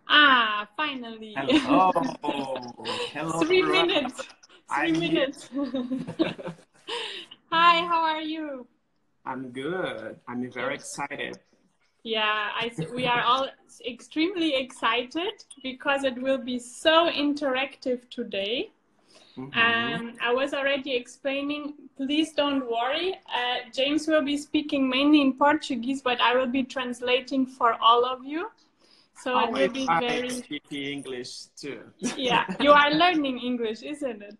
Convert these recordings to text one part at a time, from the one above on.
Ah, finally. Hello. Hello, 3 minutes. Three I'm here. minutes. Hi, how are you? I'm good. I'm very excited. Yeah, we are all extremely excited because it will be so interactive today. Uhum. I was already explaining, please don't worry. James will be speaking mainly in Portuguese, but I will be translating for all of you. So it will Always be I very, speak English too. yeah, you are learning English, isn't it?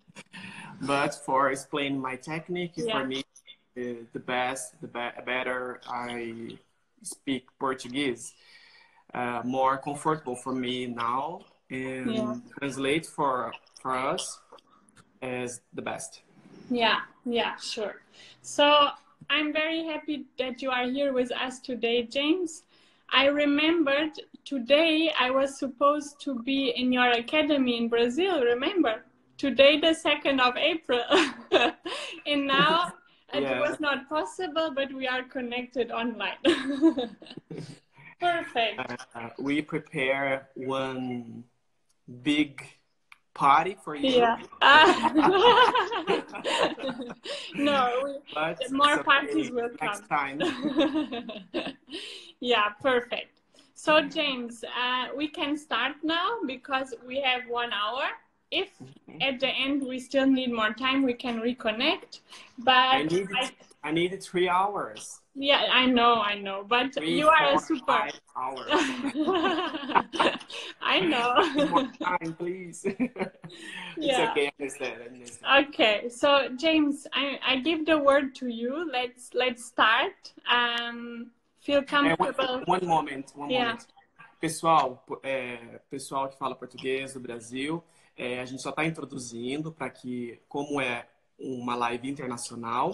But for explaining my technique, for Yeah, me, the best, better I speak Portuguese, more comfortable for me now, yeah. and translate for us is the best. Yeah, sure. So I'm very happy that you are here with us today, James. I remembered today I was supposed to be in your academy in Brazil, remember? Today, the 2nd of April. And now it Yeah. was not possible, but we are connected online. Perfect. We prepare one big party for you. Yeah. No, But it's more parties okay will next come. time. Yeah, perfect. So, James, we can start now because we have 1 hour. If at the end we still need more time, we can reconnect. I But needed I needed 3 hours. yeah, I know. But Three, you are a four, super. 5 hours. I I need more know. time, please. It's Yeah. okay, I understand. I understand. Okay, so James, I give the word to you. Let's start. Feel comfortable. One Yeah. moment. Pessoal, pessoal que fala português do Brasil, a gente só está introduzindo para que, como é uma live internacional,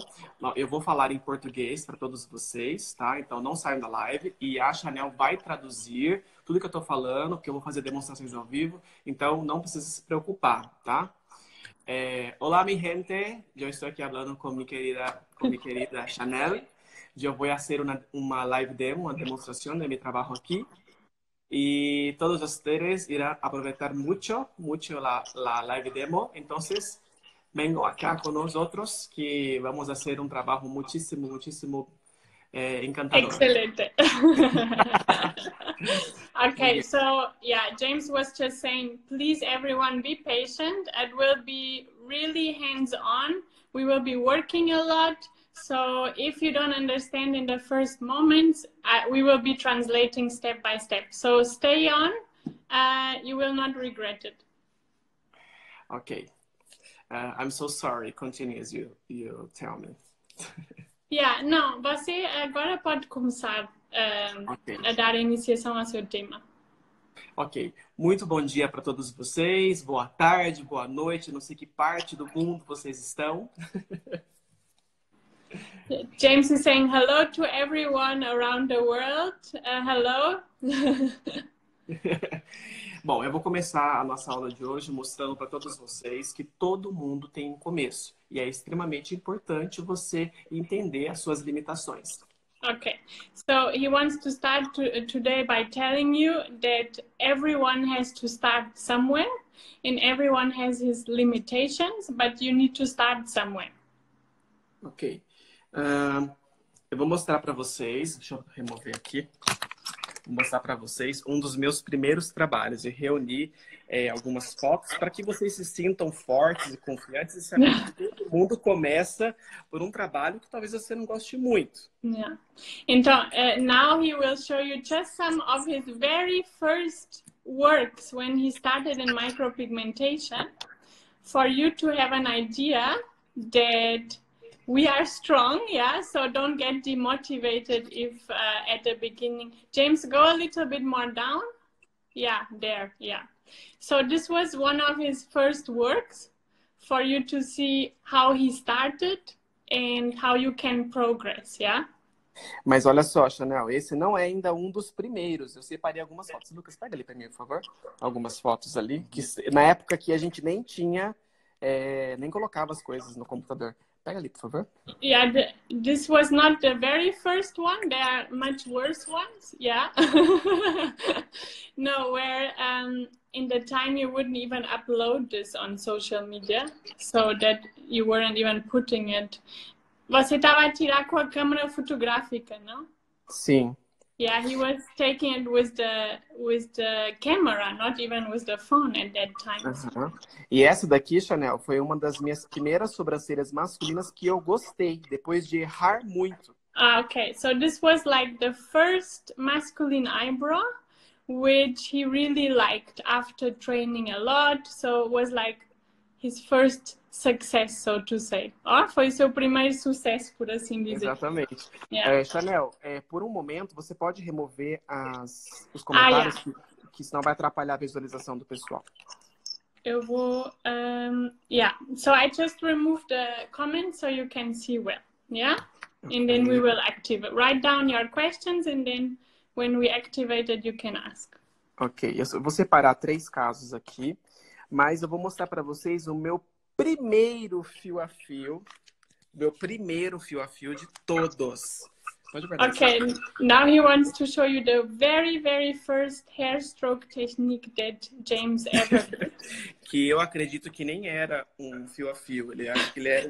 eu vou falar em português para todos vocês, tá? Então não saiam da live e a Chanel vai traduzir tudo que eu estou falando, porque eu vou fazer demonstrações ao vivo, então não precisa se preocupar, tá? Hola mi gente, yo estoy aquí hablando con mi querida Chanel. Yo voy a hacer una live demo, una demostración de mi trabajo aquí. Y todos ustedes irán a aprovechar mucho, mucho la live demo. Entonces, vengo acá con nosotros que vamos a hacer un trabajo muchísimo, muchísimo encantador. Excellent. Muy Okay, bien. so yeah, James was just saying, please everyone be patient. It will be really hands-on. We will be working a lot. So if you don't understand in the first moments, we will be translating step by step. So stay on. You will not regret it. Okay. I'm so sorry. Continue as you tell me. Yeah, não, você agora pode começar Ok. a dar iniciação ao seu tema. Ok. Muito bom dia para todos vocês. Boa tarde, boa noite. Não sei que parte do mundo vocês estão. James is saying hello to everyone around the world. Hello. Bom, eu vou começar a nossa aula de hoje mostrando para todos vocês que todo mundo tem um começo. E é extremamente importante você entender as suas limitações. Okay, so he wants to start today by telling you that everyone has to start somewhere and everyone has his limitations, but you need to start somewhere. Ok. Eu vou mostrar para vocês, deixa eu remover aqui. Vou mostrar para vocês um dos meus primeiros trabalhos. Eu reuni algumas fotos para que vocês se sintam fortes e confiantes e sabendo que todo mundo começa por um trabalho que talvez você não goste muito. Yeah. Então, now he will show you just some of his very first works when he started in micropigmentation for you to have an idea that we are strong, yeah, so don't get demotivated if at the beginning. James, go a little bit more down. Yeah, there, yeah. So this was one of his first works for you to see how he started and how you can progress, yeah? Mas olha só, Chanel, esse não é ainda um dos primeiros. Eu separei algumas fotos. Lucas, pega ali para mim, por favor. Algumas fotos ali, que na época que a gente nem tinha, nem colocava as coisas no computador. Pega ali, por favor. Yeah, this was not the very first one. There are much worse ones. Yeah. No, where in the time you wouldn't even upload this on social media, so that you weren't even putting it. Você estava a tirar com a câmera fotográfica, não? Sim. Yeah, he was taking it with the camera, not even with the phone at that time. E essa daqui, Chanel, foi uma das minhas primeiras sobrancelhas masculinas que eu gostei, depois de errar muito. Okay, so this was like the first masculine eyebrow, which he really liked after training a lot. So it was like his first success, so to say. Foi o seu primeiro sucesso, por assim dizer. Exatamente. Yeah. Chanel, por um momento, você pode remover os comentários, que senão vai atrapalhar a visualização do pessoal. Eu vou... yeah, so I just removed the comments so you can see well. Yeah? Okay. And then we will activate. Write down your questions and then when we activate it, you can ask. Ok, eu vou separar 3 casos aqui, mas eu vou mostrar para vocês o meu primeiro fio a fio. Meu primeiro fio a fio de todos. Okay, now he wants to show you the very, very first hair stroke technique that James ever did. Que eu acredito que nem era um fio a fio. Ele acha que ele era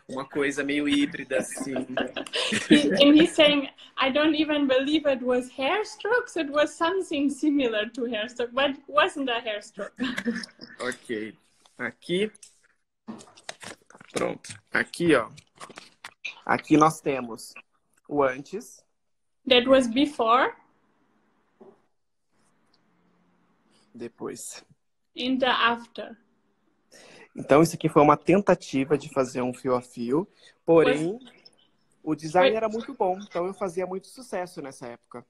uma coisa meio híbrida, assim. And he's saying, I don't even believe it was hair strokes. It was something similar to hair stroke, but it wasn't a hair stroke. Ok. Aqui. Pronto. Aqui, ó. Aqui nós temos o antes. That was before. Depois. In the after. Então, isso aqui foi uma tentativa de fazer um fio a fio. Porém, o design era muito bom. Então, eu fazia muito sucesso nessa época.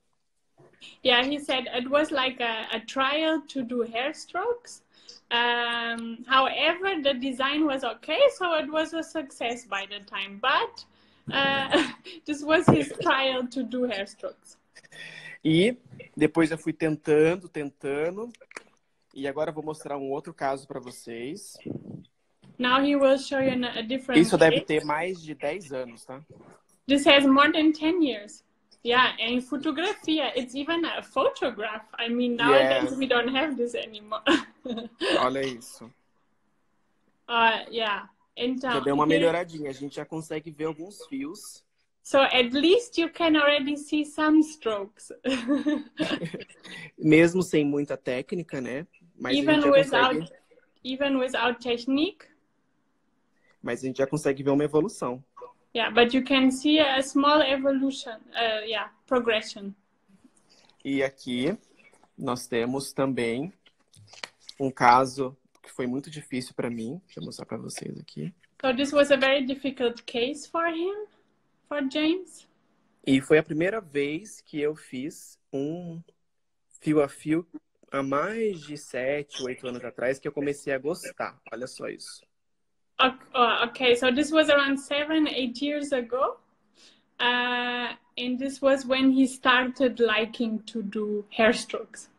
Yeah, he said it was like a trial to do hair strokes. However, the design was okay, so it was a success by the time. But this was his trial to do hair strokes. E depois eu fui tentando. E agora eu vou mostrar um outro caso para vocês. Now he will show you a different Isso deve ter mais de 10 anos, tá? This has more than 10 years. Yeah, and fotografia, it's even a photograph. I mean, nowadays we don't have this anymore. Olha isso. Yeah. Então, já deu uma melhoradinha, a gente já consegue ver alguns fios. So at least you can already see some strokes. Mesmo sem muita técnica, né? Mas even without technique. Mas a gente já consegue ver uma evolução. Yeah, but you can see a small evolution, progression. E aqui nós temos também um caso que foi muito difícil para mim. Deixa eu mostrar para vocês aqui. So this was a very difficult case for him, for James. E foi a primeira vez que eu fiz um fio a fio há mais de 7, 8 anos atrás que eu comecei a gostar. Olha só isso. Okay, so this was around 7, 8 years ago. And this was when he started liking to do hair strokes.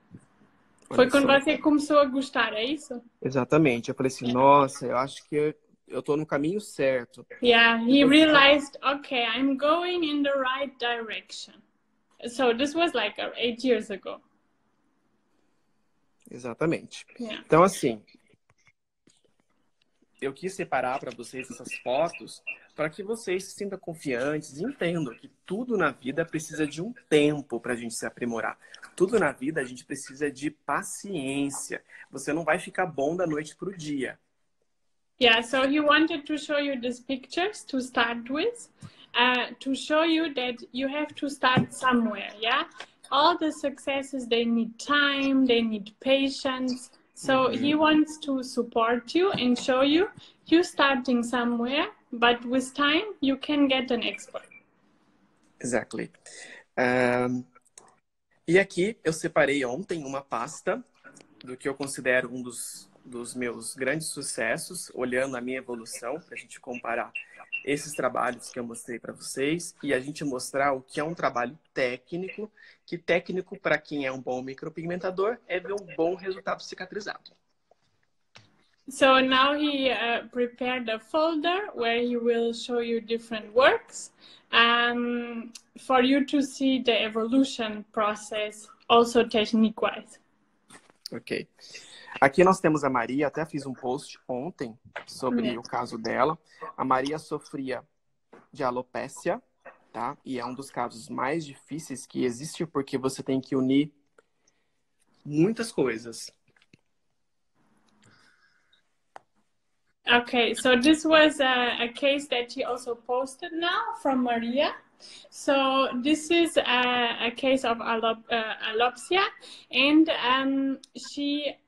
Foi quando você começou a gostar, é isso? Exatamente. Eu falei assim, nossa, eu acho que eu tô no caminho certo. Yeah, he realized, okay, I'm going in the right direction. So this was like 8 years ago. Exatamente. Yeah. Então, assim, eu quis separar para vocês essas fotos para que vocês se sintam confiantes e entendam que tudo na vida precisa de um tempo para a gente se aprimorar. Tudo na vida a gente precisa de paciência. Você não vai ficar bom da noite para o dia. Yeah, so he wanted to show you these pictures to start with, to show you that you have to start somewhere, yeah? All the successes, they need time, they need patience. So he wants to support you and show you starting somewhere, but with time you can get an expert. Exactly. E aqui eu separei ontem uma pasta do que eu considero um dos meus grandes sucessos, olhando a minha evolução, para a gente comparar esses trabalhos que eu mostrei para vocês e a gente mostrar o que é um trabalho técnico, que técnico para quem é um bom micropigmentador é ver um bom resultado cicatrizado. So now he prepared a folder where he will show you different works for you to see the evolution process, also technique-wise. Ok. Aqui nós temos a Maria, até fiz um post ontem sobre o caso dela. A Maria sofria de alopécia, tá? E é um dos casos mais difíceis que existe, porque você tem que unir muitas coisas. Okay, so this was a case that he also posted now from Maria. So this is a case of alopsia, and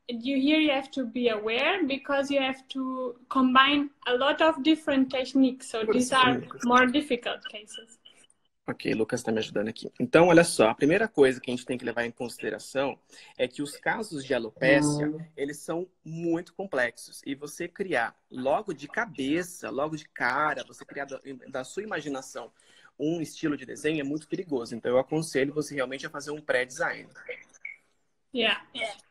you have to be aware because you have to combine a lot of different techniques. So these are more difficult cases. Ok, Lucas está me ajudando aqui. Então, olha só, a primeira coisa que a gente tem que levar em consideração é que os casos de alopécia, eles são muito complexos. E você criar logo de cabeça, logo de cara, você criar da sua imaginação um estilo de desenho é muito perigoso. Então, eu aconselho você realmente a fazer um pré-design. Yeah.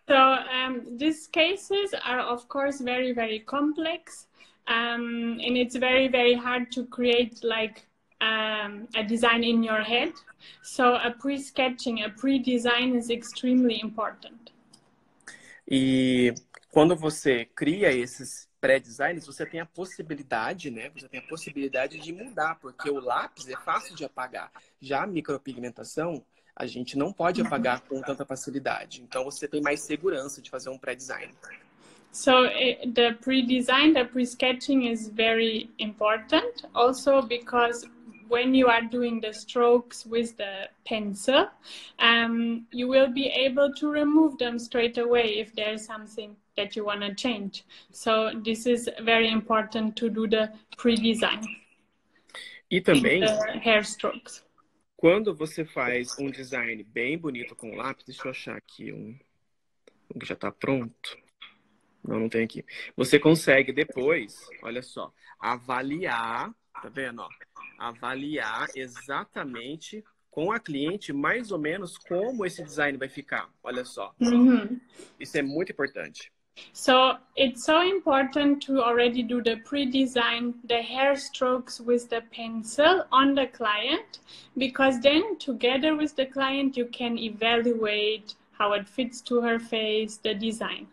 So these cases are, of course, very, very complex. And it's very, very hard to create like a design in your head. So a pre-sketching, a pre-design is extremely important. E quando você cria esses pré-designs, você tem a possibilidade, né? Você tem a possibilidade de mudar, porque o lápis é fácil de apagar. Já a micropigmentação, a gente não pode apagar com tanta facilidade. Então, você tem mais segurança de fazer um pré-design. So the pre-design, the pre-sketching is very important also because when you are doing the strokes with the pencil, you will be able to remove them straight away if there's something that you want to change. So this is very important to do the pre-design. E também, hair strokes. Quando você faz um design bem bonito com lápis, deixa eu achar aqui um que já está pronto. Não tem aqui. Você consegue depois, olha só, avaliar, tá vendo? Ó? Avaliar exatamente com a cliente mais ou menos como esse design vai ficar. Olha só. Isso é muito importante. So it's so important to already do the pre-design, the hair strokes with the pencil on the client, because then together with the client you can evaluate how it fits to her face, the design.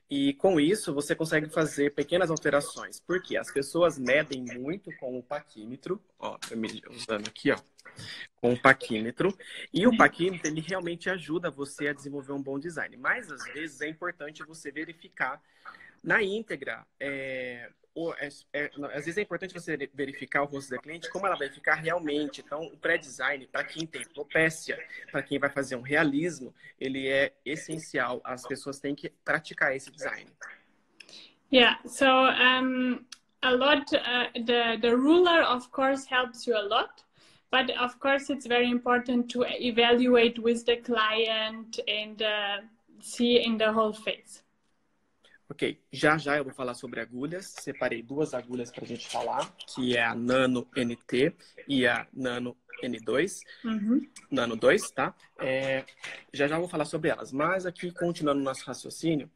E com isso você consegue fazer pequenas alterações, porque as pessoas medem muito com o paquímetro, ó, usando aqui, ó, com o paquímetro, e o paquímetro ele realmente ajuda você a desenvolver um bom design, mas às vezes é importante você verificar na íntegra, às vezes é importante você verificar o rosto da cliente, como ela vai ficar realmente. Então, o pré-design, para quem tem alopécia, para quem vai fazer um realismo, ele é essencial. As pessoas têm que praticar esse design. Yeah, so a lot, the ruler, of course, helps you a lot. But, of course, it's very important to evaluate with the client and see in the whole face. Ok, já eu vou falar sobre agulhas. Separei duas agulhas para a gente falar, que é a Nano NT e a Nano N2. Nano 2, tá? Já vou falar sobre elas. Mas aqui, continuando o nosso raciocínio,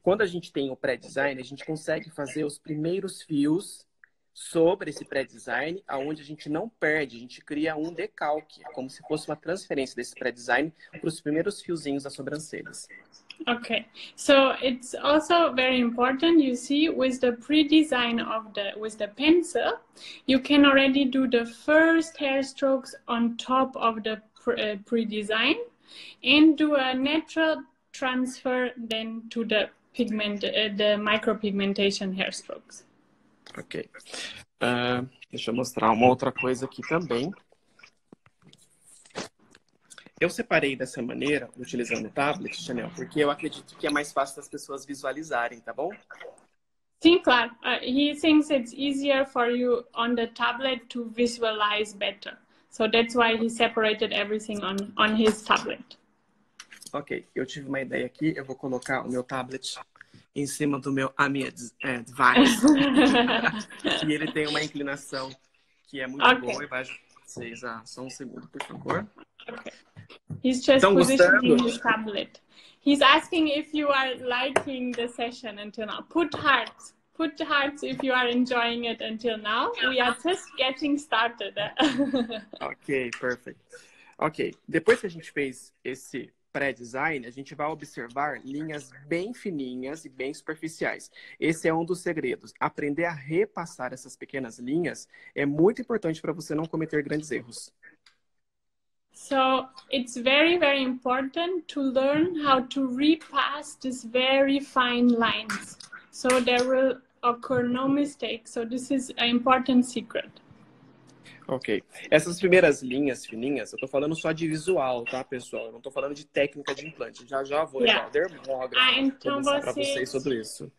quando a gente tem o pré-design, a gente consegue fazer os primeiros fios sobre esse pré-design, aonde a gente não perde, a gente cria um decalque, como se fosse uma transferência desse pré-design para os primeiros fiozinhos das sobrancelhas. Okay, so it's also very important, you see, with the pre-design with the pencil, you can already do the first hair strokes on top of the pre-design and do a natural transfer then to the the micropigmentation hair strokes. Ok. Deixa eu mostrar uma outra coisa aqui também. Eu separei dessa maneira, utilizando o tablet, Chanel, porque eu acredito que é mais fácil das pessoas visualizarem, tá bom? Sim, claro. He thinks it's easier for you on the tablet to visualize better. So that's why he separated everything on his tablet. Ok, eu tive uma ideia aqui. Eu vou colocar o meu tablet em cima do meu device. E ele tem uma inclinação que é muito boa e vai ajudar vocês a... Só um segundo, por favor. Okay. He's just positioning his tablet. He's asking if you are liking the session until now. Put hearts. Put hearts if you are enjoying it until now. We are just getting started. Ok, perfect. Ok, depois que a gente fez esse pré-design, a gente vai observar linhas bem fininhas e bem superficiais. Esse é um dos segredos. Aprender a repassar essas pequenas linhas é muito importante para você não cometer grandes erros. So it's very, very important to learn how to repass these very fine lines. So there will occur no mistakes. So this is an important secret. Ok. Essas primeiras linhas fininhas, eu tô falando só de visual, tá, pessoal? Eu não tô falando de técnica de implante. Já vou levar o dermógrafo, então vou mostrar para vocês sobre isso.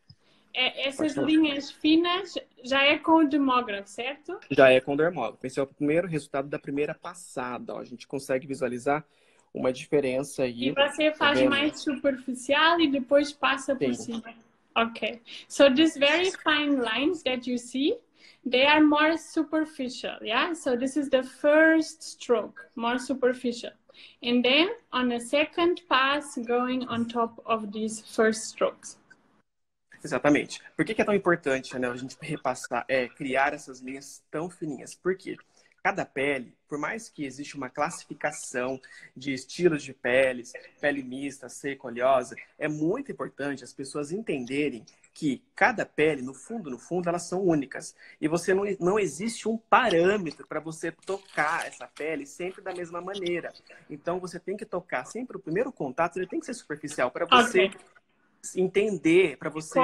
Essas linhas finas já é com o dermógrafo, certo? Já é com o dermógrafo. Esse é o primeiro resultado da primeira passada. Ó. A gente consegue visualizar uma diferença aí. E você faz mais superficial e depois passa por cima. Ok. So these very fine lines that you see, they are more superficial, yeah? So this is the first stroke, more superficial. And then on a second pass, going on top of these first strokes. Exatamente. Por que é tão importante, né, a gente repassar, criar essas linhas tão fininhas? Por quê? Cada pele, por mais que exista uma classificação de estilos de peles, pele mista, seca, oleosa, é muito importante as pessoas entenderem que cada pele, no fundo, elas são únicas. E você não existe um parâmetro para você tocar essa pele sempre da mesma maneira. Então, você tem que tocar sempre, o primeiro contato ele tem que ser superficial para você entender, para você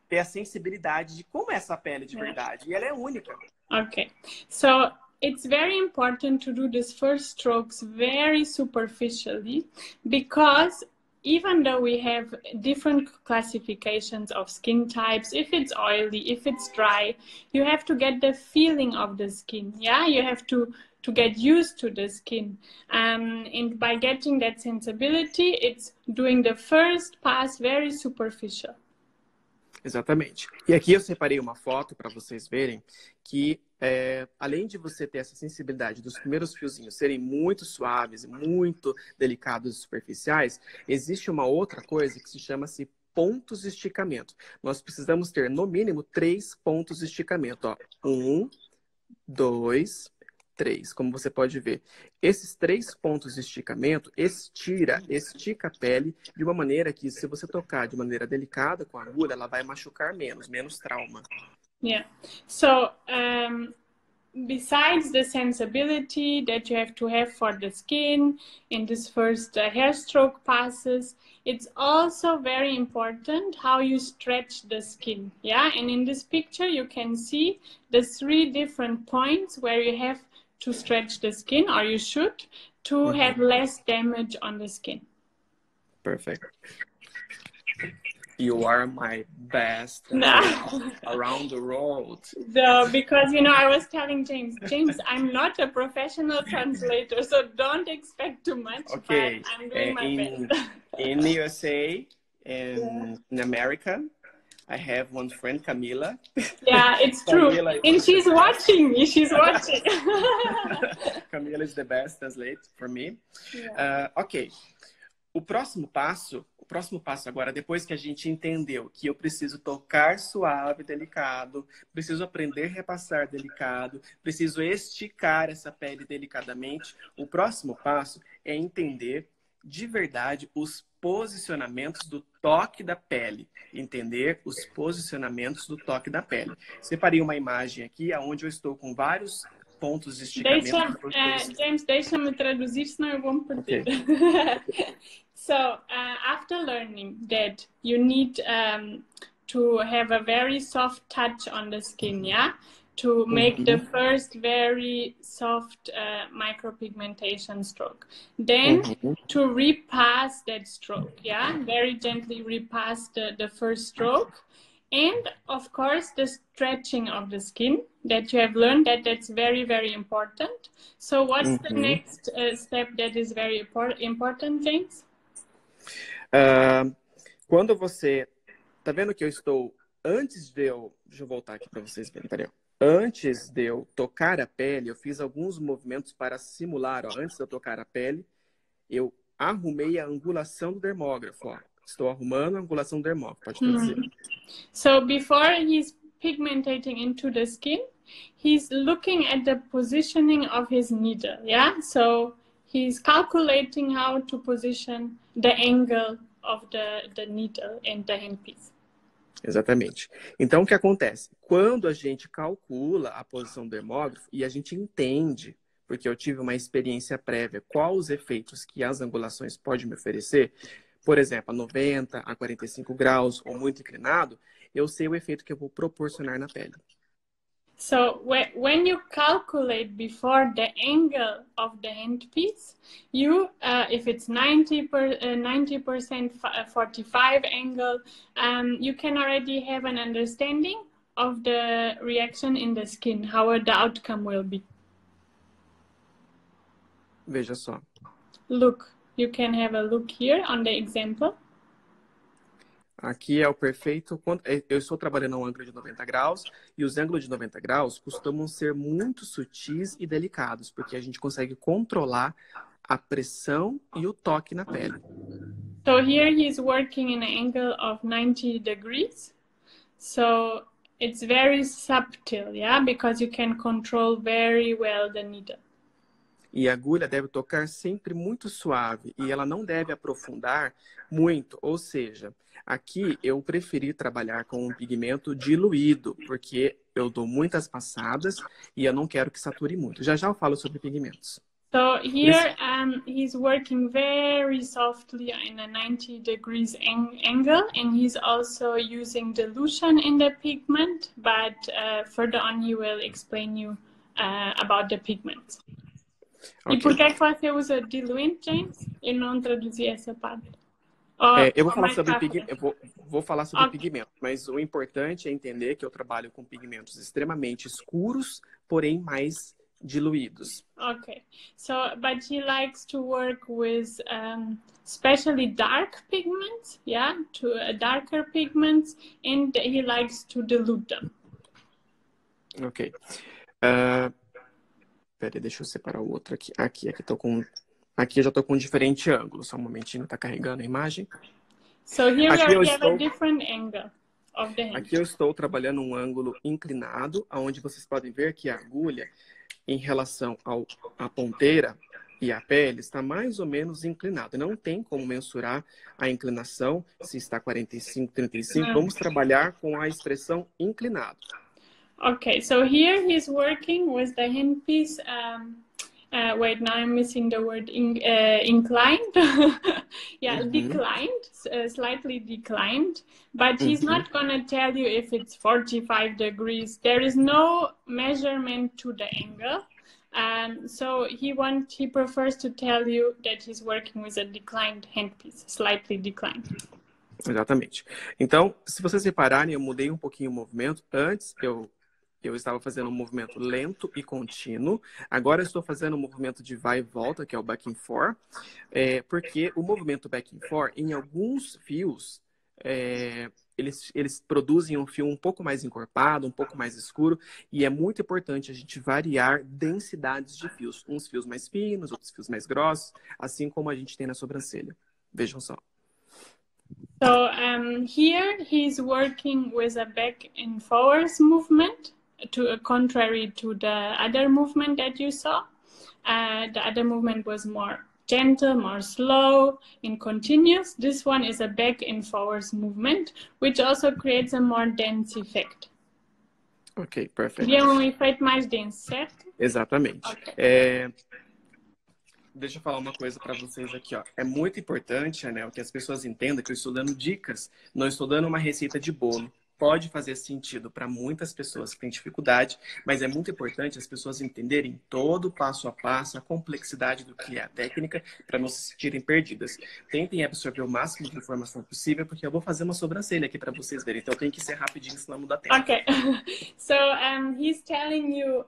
ter a sensibilidade de como é essa pele de verdade. E ela é única. Ok. So, it's very important to do these first strokes very superficially because even though we have different classifications of skin types, if it's oily, if it's dry, you have to get the feeling of the skin. Yeah, you have to get used to the skin. And by getting that sensibility, it's doing the first pass very superficial. Exatamente. E aqui eu separei uma foto para vocês verem que, além de você ter essa sensibilidade dos primeiros fiozinhos serem muito suaves, muito delicados e superficiais, existe uma outra coisa que se chama-se pontos de esticamento. Nós precisamos ter, no mínimo, 3 pontos de esticamento. Ó. 1, 2, 3, como você pode ver. Esses 3 pontos de esticamento estica a pele de uma maneira que, se você tocar de maneira delicada com a agulha, ela vai machucar menos trauma. Yeah. So, besides the sensibility that you have for the skin in this first hair stroke passes, it's also very important how you stretch the skin. Yeah, and in this picture you can see the 3 different points where you have to stretch the skin, or you should, to have less damage on the skin. Perfect. You are my best around the world. So, because, I was telling James, I'm not a professional translator, so don't expect too much, okay. But I'm doing my best. In the USA and in America, I have one friend, Camila. Yeah, it's true. And she's watching me. She's watching. Camila is the best translator for me. Yeah. Ok. O próximo passo agora, depois que a gente entendeu que eu preciso tocar suave, delicado, preciso aprender a repassar delicado, preciso esticar essa pele delicadamente, o próximo passo é entender de verdade os posicionamentos do toque da pele. Entender os posicionamentos do toque da pele. Separei uma imagem aqui onde eu estou com vários pontos de esticamento. James, deixa-me traduzir, senão eu vou me perder. Okay. So, after learning that you need to have a very soft touch on the skin, yeah? To make the first very soft micropigmentation stroke. Then to repass that stroke, yeah? Very gently repass the first stroke. And of course, the stretching of the skin that you have learned, that's very, very important. So what's the next step that is very important, James? Quando você... Tá vendo que eu estou... Antes de eu... Deixa eu voltar aqui para vocês verem, peraí. Antes de eu tocar a pele, eu fiz alguns movimentos para simular. Ó, antes de eu tocar a pele, eu arrumei a angulação do dermógrafo, ó. Estou arrumando a angulação do dermógrafo, pode traduzir. So before he's pigmentating into the skin, he's looking at the positioning of his needle, yeah? So he's calculating how to position the angle of the needle and the handpiece. Exatamente. Então, o que acontece? Quando a gente calcula a posição do dermógrafo e a gente entende, porque eu tive uma experiência prévia, quais os efeitos que as angulações podem me oferecer, por exemplo, a 90, a 45 graus ou muito inclinado, eu sei o efeito que eu vou proporcionar na pele. So when you calculate before the angle of the handpiece, you, if it's 90% 45 angle, you can already have an understanding of the reaction in the skin, how the outcome will be. Veja só. Look, you can have a look here on the example. Aqui é o perfeito. Eu estou trabalhando a um ângulo de 90 graus e os ângulos de 90 graus costumam ser muito sutis e delicados, porque a gente consegue controlar a pressão e o toque na pele. So here he's working in an angle of 90 degrees. So it's very subtle, yeah, because you can control very well the needle. E a agulha deve tocar sempre muito suave e ela não deve aprofundar muito, ou seja, aqui eu preferi trabalhar com um pigmento diluído, porque eu dou muitas passadas e eu não quero que sature muito. Já já eu falo sobre pigmentos. So here he's working very softly in a 90 degrees angle, and he's also using dilution in the pigment, but further on he will explain you about the pigments. Okay. E por que você usa diluente, James? Eu não traduzi essa parte. Eu vou falar sobre pigmento, vou falar sobre pigmento, mas o importante é entender que eu trabalho com pigmentos extremamente escuros, porém mais diluídos. Okay, so but he likes to work with especially dark pigments, yeah, to darker pigments, and he likes to dilute them. Ok. Peraí, deixa eu separar o outro aqui. Aqui eu já tô com um diferente ângulo. Só um momentinho, tá carregando a imagem. So here we have a different angle of the hand. Aqui eu estou trabalhando um ângulo inclinado, onde vocês podem ver que a agulha, em relação à ponteira e à pele, está mais ou menos inclinada. Não tem como mensurar a inclinação, se está 45, 35. Vamos trabalhar com a expressão inclinado. Okay, so here he's working with the handpiece. Wait, now I'm missing the word inclined. Yeah, declined, slightly declined. But he's not going to tell you if it's 45 degrees. There is no measurement to the angle. So he prefers to tell you that he's working with a declined handpiece, slightly declined. Exatamente. Então, se vocês repararem, eu mudei um pouquinho o movimento. Antes, eu estava fazendo um movimento lento e contínuo. Agora eu estou fazendo um movimento de vai e volta, que é o back and forth. Porque o movimento back and forth, em alguns fios, eles produzem um fio um pouco mais encorpado, um pouco mais escuro. E é muito importante a gente variar densidades de fios. Uns fios mais finos, outros fios mais grossos, assim como a gente tem na sobrancelha. Vejam só. So here he's working with a back and forwards movement, contrary to the other movement that you saw. The other movement was more gentle, more slow and continuous. This one is a back and forwards movement, which also creates a more dense effect. Ok, perfect. Cria efeito mais denso, certo? Exatamente. Okay. Deixa eu falar uma coisa para vocês aqui, ó. É muito importante, Anel, que as pessoas entendam que eu estou dando dicas, não estou dando uma receita de bolo. Pode fazer sentido para muitas pessoas que têm dificuldade, mas é muito importante as pessoas entenderem todo o passo a passo, a complexidade do que é a técnica, para não se sentirem perdidas. Tentem absorver o máximo de informação possível, porque eu vou fazer uma sobrancelha aqui para vocês verem. Então tem que ser rapidinho, senão não dá tempo. Okay, so he's telling you,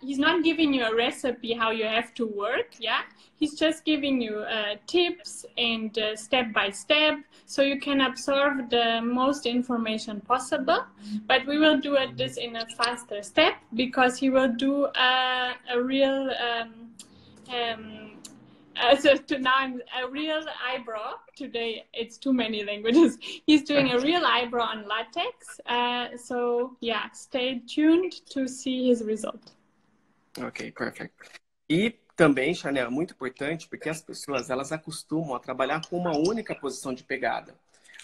he's not giving you a recipe how you have to work, yeah? He's just giving you tips and step by step, so you can absorb the most information possible. But we will do this in a faster step, because he will do a real now I'm a real eyebrow. Today it's too many languages. He's doing a real eyebrow on latex. So yeah, stay tuned to see his result. Ok, perfect. E também, Chanel, é muito importante porque as pessoas elas acostumam a trabalhar com uma única posição de pegada.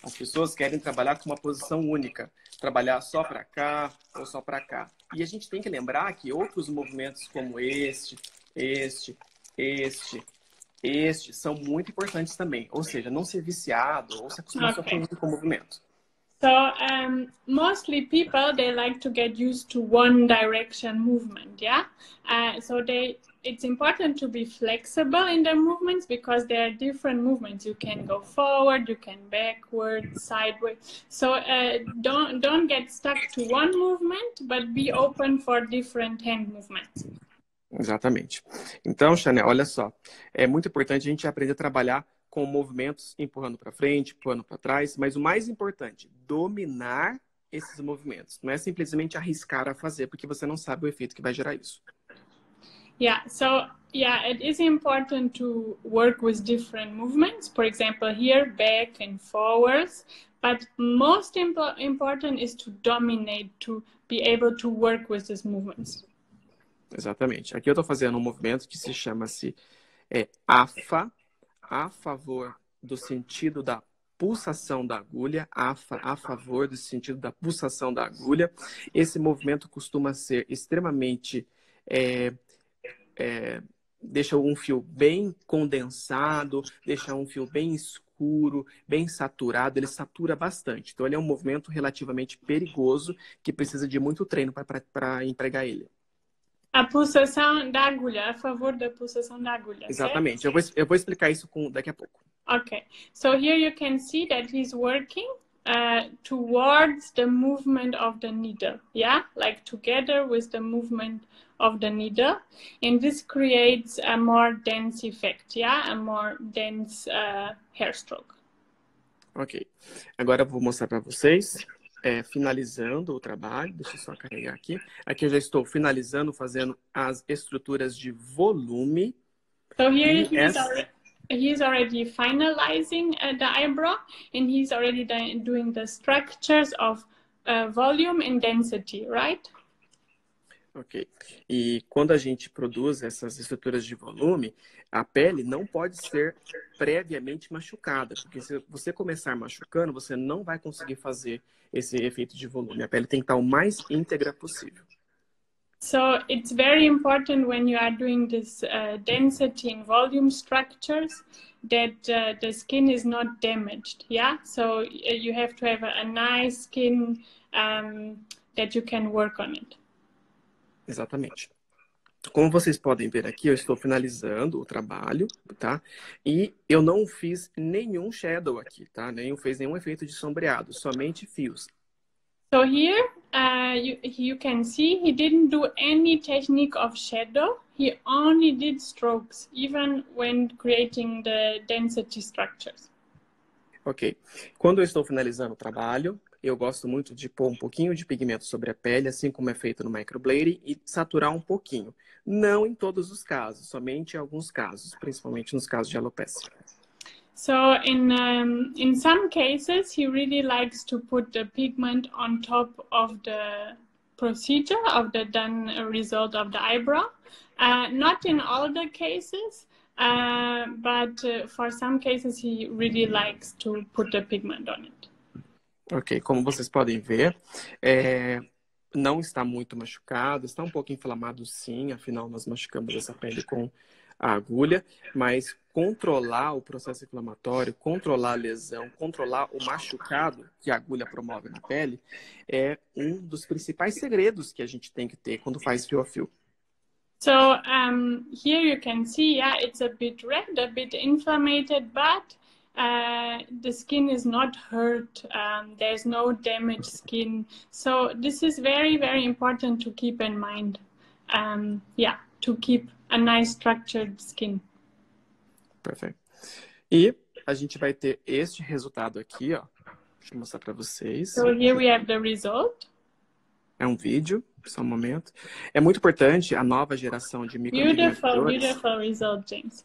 As pessoas querem trabalhar com uma posição única, trabalhar só para cá ou só para cá. E a gente tem que lembrar que outros movimentos como este são muito importantes também. Ou seja, não ser viciado ou se acostumar só com um único movimento. So mostly people, they like to get used to one direction movement, yeah? So it's important to be flexible in their movements because there are different movements. You can go forward, you can backward, sideways. So don't get stuck to one movement, but be open for different hand movements. Exatamente. Então, Chanel, olha só. É muito importante a gente aprender a trabalhar com movimentos empurrando para frente, empurrando para trás, mas o mais importante, dominar esses movimentos. Não é simplesmente arriscar a fazer, porque você não sabe o efeito que vai gerar isso. Yeah, so yeah, it is important to work with different movements. For example, here, back and forwards. But most important is to dominate, to be able to work with these movements. Exatamente. Aqui eu estou fazendo um movimento que se chama-se AFA, a favor do sentido da pulsação da agulha, AFA, a favor do sentido da pulsação da agulha. Esse movimento costuma ser extremamente... deixa um fio bem condensado, deixa um fio bem escuro, bem saturado, ele satura bastante. Então, ele é um movimento relativamente perigoso que precisa de muito treino para empregar ele. A pulsação da agulha, a favor da pulsação da agulha. Exatamente. Eu vou explicar isso daqui a pouco. Okay. So here you can see that he's working towards the movement of the needle. Yeah? Like together with the movement of the needle. And this creates a more dense effect. Yeah? A more dense hair stroke. Ok. Agora eu vou mostrar para vocês... finalizando o trabalho, deixa eu só carregar aqui. Aqui eu já estou finalizando, fazendo as estruturas de volume. So here he's already finalizing the eyebrow, and he's already doing the structures of volume and density, right? Ok. E quando a gente produz essas estruturas de volume, a pele não pode ser previamente machucada, porque se você começar machucando, você não vai conseguir fazer esse efeito de volume. A pele tem que estar o mais íntegra possível. So it's very important when you are doing this density and volume structures that the skin is not damaged, yeah? So you have to have a nice skin that you can work on it. Exatamente. Como vocês podem ver aqui, eu estou finalizando o trabalho, tá? E eu não fiz nenhum shadow aqui, tá? Nem fez nenhum efeito de sombreado, somente fios. So here you can see he didn't do any technique of shadow. He only did strokes, even when creating the density structures. Ok. Quando eu estou finalizando o trabalho, eu gosto muito de pôr um pouquinho de pigmento sobre a pele, assim como é feito no microblading, e saturar um pouquinho. Não em todos os casos, somente em alguns casos, principalmente nos casos de alopecia. So in some cases, he really likes to put the pigment on top of the procedure, of the done result of the eyebrow. Not in all the cases, but for some cases, he really likes to put the pigment on it. Ok, como vocês podem ver, não está muito machucado, está um pouco inflamado sim, afinal nós machucamos essa pele com a agulha, mas controlar o processo inflamatório, controlar a lesão, controlar o machucado que a agulha promove na pele é um dos principais segredos que a gente tem que ter quando faz fio a fio. So here you can see, yeah, it's a bit red, a bit inflamed, but the skin is not hurt. There's no damaged skin. So this is very, very important to keep in mind. Yeah, to keep a nice structured skin. Perfeito. E a gente vai ter este resultado aqui, ó. Deixa eu mostrar para vocês. So here we have the result. É um vídeo, só um momento. É muito importante a nova geração de micropigmentadores. Beautiful result, James.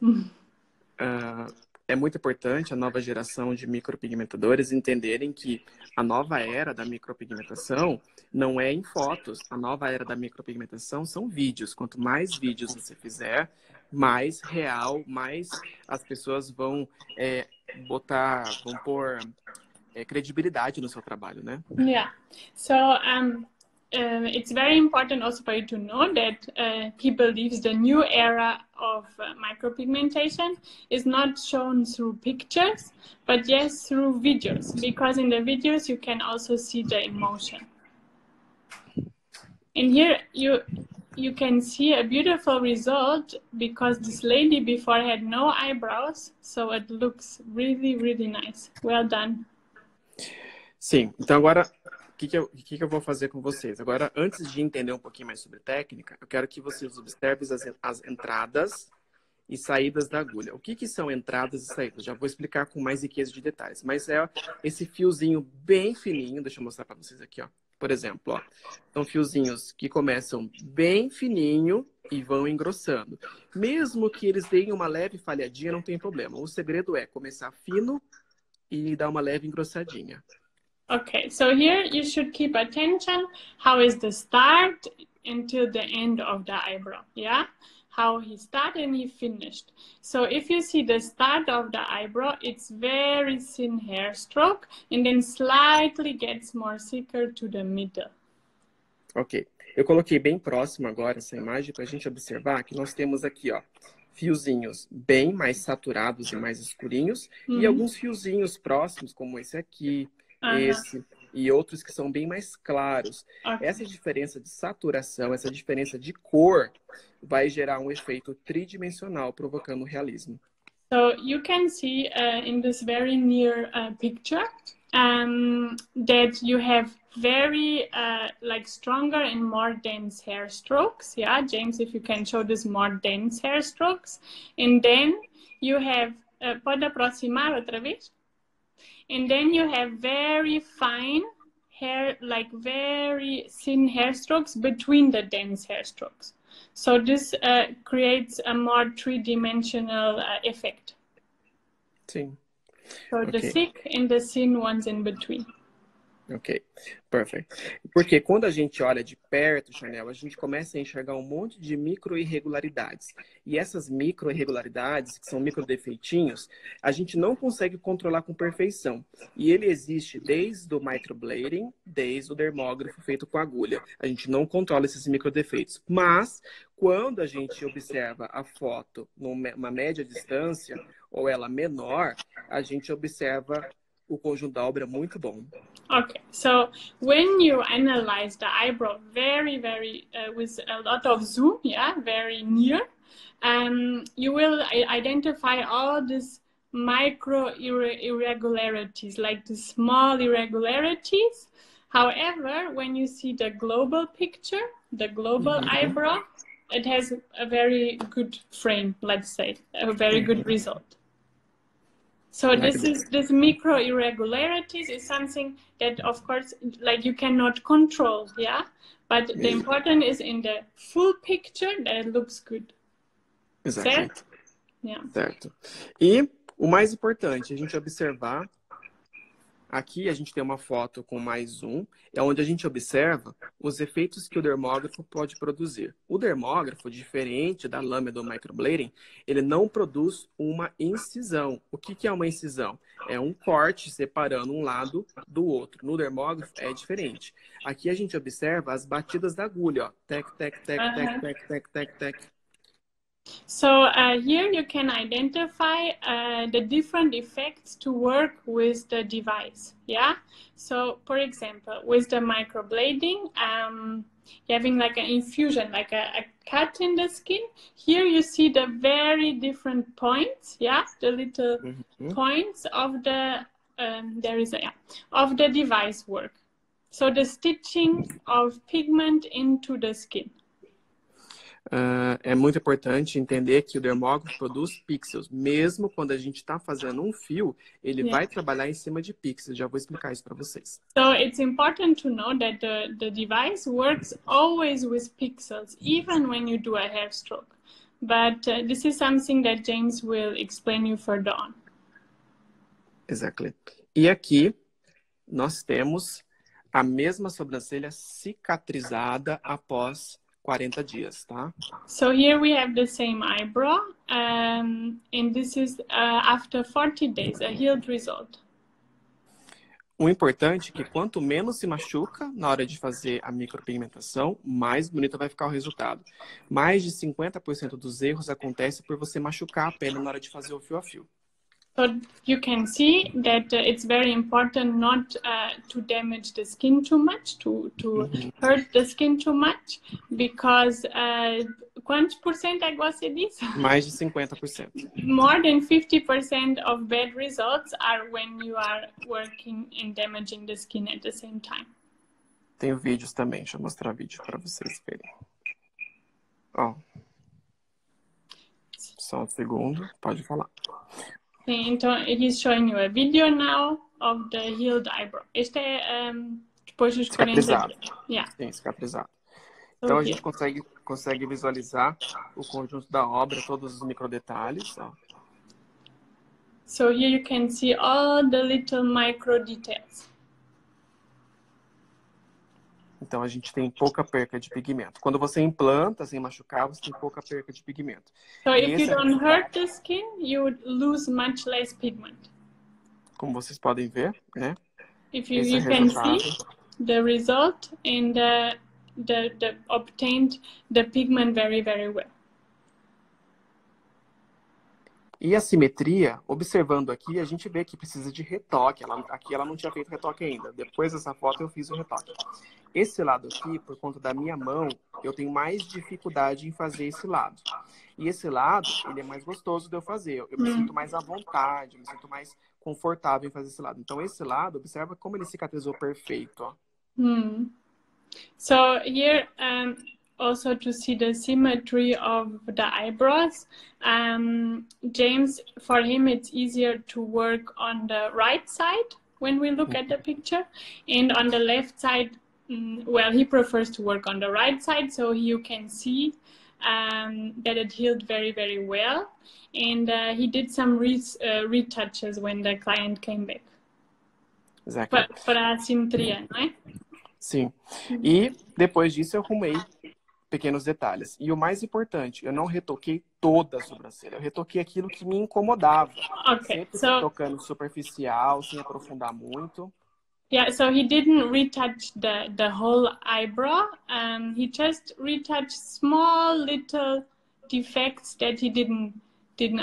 é muito importante a nova geração de micropigmentadores entenderem que a nova era da micropigmentação não é em fotos. A nova era da micropigmentação são vídeos. Quanto mais vídeos você fizer, mais real, mais as pessoas vão vão pôr credibilidade no seu trabalho, né? Yeah. So it's very important also for you to know that he believes the new era of micropigmentation is not shown through pictures, but yes, through videos, because in the videos you can also see the emotion. And here you can see a beautiful result because this lady before had no eyebrows, so it looks really, really nice. Well done. Sim, então agora o que eu vou fazer com vocês? Agora, antes de entender um pouquinho mais sobre técnica, eu quero que vocês observem as entradas e saídas da agulha. O que são entradas e saídas? Já vou explicar com mais riqueza de detalhes, mas é esse fiozinho bem fininho, deixa eu mostrar para vocês aqui, ó. Por exemplo, ó, são fiozinhos que começam bem fininho e vão engrossando. Mesmo que eles deem uma leve falhadinha, não tem problema. O segredo é começar fino e dar uma leve engrossadinha. Okay, so here you should keep attention. How is the start until the end of the eyebrow? Yeah, how he started and he finished. So if you see the start of the eyebrow, it's very thin hair stroke and then slightly gets more thicker to the middle. Ok, eu coloquei bem próximo agora essa imagem para a gente observar que nós temos aqui, ó, fiozinhos bem mais saturados e mais escurinhos e alguns fiozinhos próximos, como esse aqui, esse e outros que são bem mais claros. Okay. Essa diferença de saturação, essa diferença de cor vai gerar um efeito tridimensional, provocando realismo. So you can see in this very near picture that you have very like stronger and more dense hair strokes. Yeah, James, if you can show this more dense hair strokes. And then you have, pode aproximar outra vez? And then you have very fine hair, like very thin hair strokes between the dense hair strokes. So this creates a more three-dimensional effect. Sim. So okay. The thick and the thin ones in between. Ok, perfect. Porque quando a gente olha de perto, Chanel, a gente começa a enxergar um monte de micro-irregularidades. E essas micro-irregularidades, que são micro-defeitinhos, a gente não consegue controlar com perfeição. E ele existe desde o microblading, desde o dermógrafo feito com agulha. A gente não controla esses micro-defeitos. Mas, quando a gente observa a foto numa média distância, ou ela menor, a gente observa o conjunto da obra muito bom. Okay, so when you analyze the eyebrow very, with a lot of zoom, yeah, very near, you will identify all these micro irregularities, like the small irregularities. However, when you see the global picture, the global eyebrow, it has a very good frame, let's say, a very good result. So this micro irregularities is something that, of course, like you cannot control, yeah. But the important is in the full picture that it looks good. Exatamente. Certo? Yeah. Certo. E o mais importante, a gente observar. Aqui a gente tem uma foto com mais zoom, é onde a gente observa os efeitos que o dermógrafo pode produzir. O dermógrafo, diferente da lâmina do microblading, ele não produz uma incisão. O que é uma incisão? É um corte separando um lado do outro. No dermógrafo é diferente. Aqui a gente observa as batidas da agulha, ó. Tec, tec, tec, tec, tec, tec, tec, tec. So here you can identify the different effects to work with the device, yeah? So, for example, with the microblading, having like an infusion, like a cut in the skin, here you see the very different points, yeah? The little points of the, of the device work. So the stitching of pigment into the skin. É muito importante entender que o dermógrafo produz pixels. Mesmo quando a gente está fazendo um fio, ele vai trabalhar em cima de pixels. Já vou explicar isso para vocês. So it's important to know that the device works always with pixels, even when you do a hair stroke. but this is something that James will explain you further on. Exactly. E aqui nós temos a mesma sobrancelha cicatrizada após 40 dias, tá? So here we have the same eyebrow, and this is after 40 days, a healed result. O importante é que quanto menos se machuca na hora de fazer a micropigmentação, mais bonito vai ficar o resultado. Mais de 50% dos erros acontecem por você machucar a pele na hora de fazer o fio a fio. So you can see that it's very important not to damage the skin too much, to hurt the skin too much, because quantos por cento é que você disse? Mais de 50%. More than 50% of bad results are when you are working and damaging the skin at the same time. Tenho vídeos também, deixa eu mostrar vídeo para vocês verem. Ó. Só um segundo, pode falar. Então, he's showing you a video now of the healed eyebrow. Este é depois dos 40 Cicatrizado. dias. Yeah. Sim, cicatrizado. Então Okay. a gente consegue visualizar o conjunto da obra, todos os microdetalhes. Ó. So here you can see all the little micro details. Então a gente tem pouca perca de pigmento. Quando você implanta sem machucar, você tem pouca perca de pigmento. So if you don't hurt the skin, you would lose much less pigment. Como vocês podem ver, né? If you can see the result and the obtained the pigment very, very well. E a simetria, observando aqui, a gente vê que precisa de retoque. Aqui ela não tinha feito retoque ainda. Depois dessa foto eu fiz o retoque. Esse lado aqui, por conta da minha mão, eu tenho mais dificuldade em fazer esse lado. E esse lado, ele é mais gostoso de eu fazer. Eu me sinto mais à vontade, me sinto mais confortável em fazer esse lado. Então esse lado, observa como ele cicatrizou perfeito, ó. So here, also to see the symmetry of the eyebrows, James, for him it's easier to work on the right side when we look at the picture, and on the left side, well, he prefers to work on the right side, so you can see that it healed very, very well, and he did some retouches when the client came back. Exactly. Para a simetria, não é? Sim. E depois disso eu arrumei pequenos detalhes. E o mais importante, eu não retoquei toda a sobrancelha. Eu retoquei aquilo que me incomodava. Okay, sempre tocando superficial, sem aprofundar muito. Yeah, so he didn't retouch the whole eyebrow. He just retouched small little defects that he didn't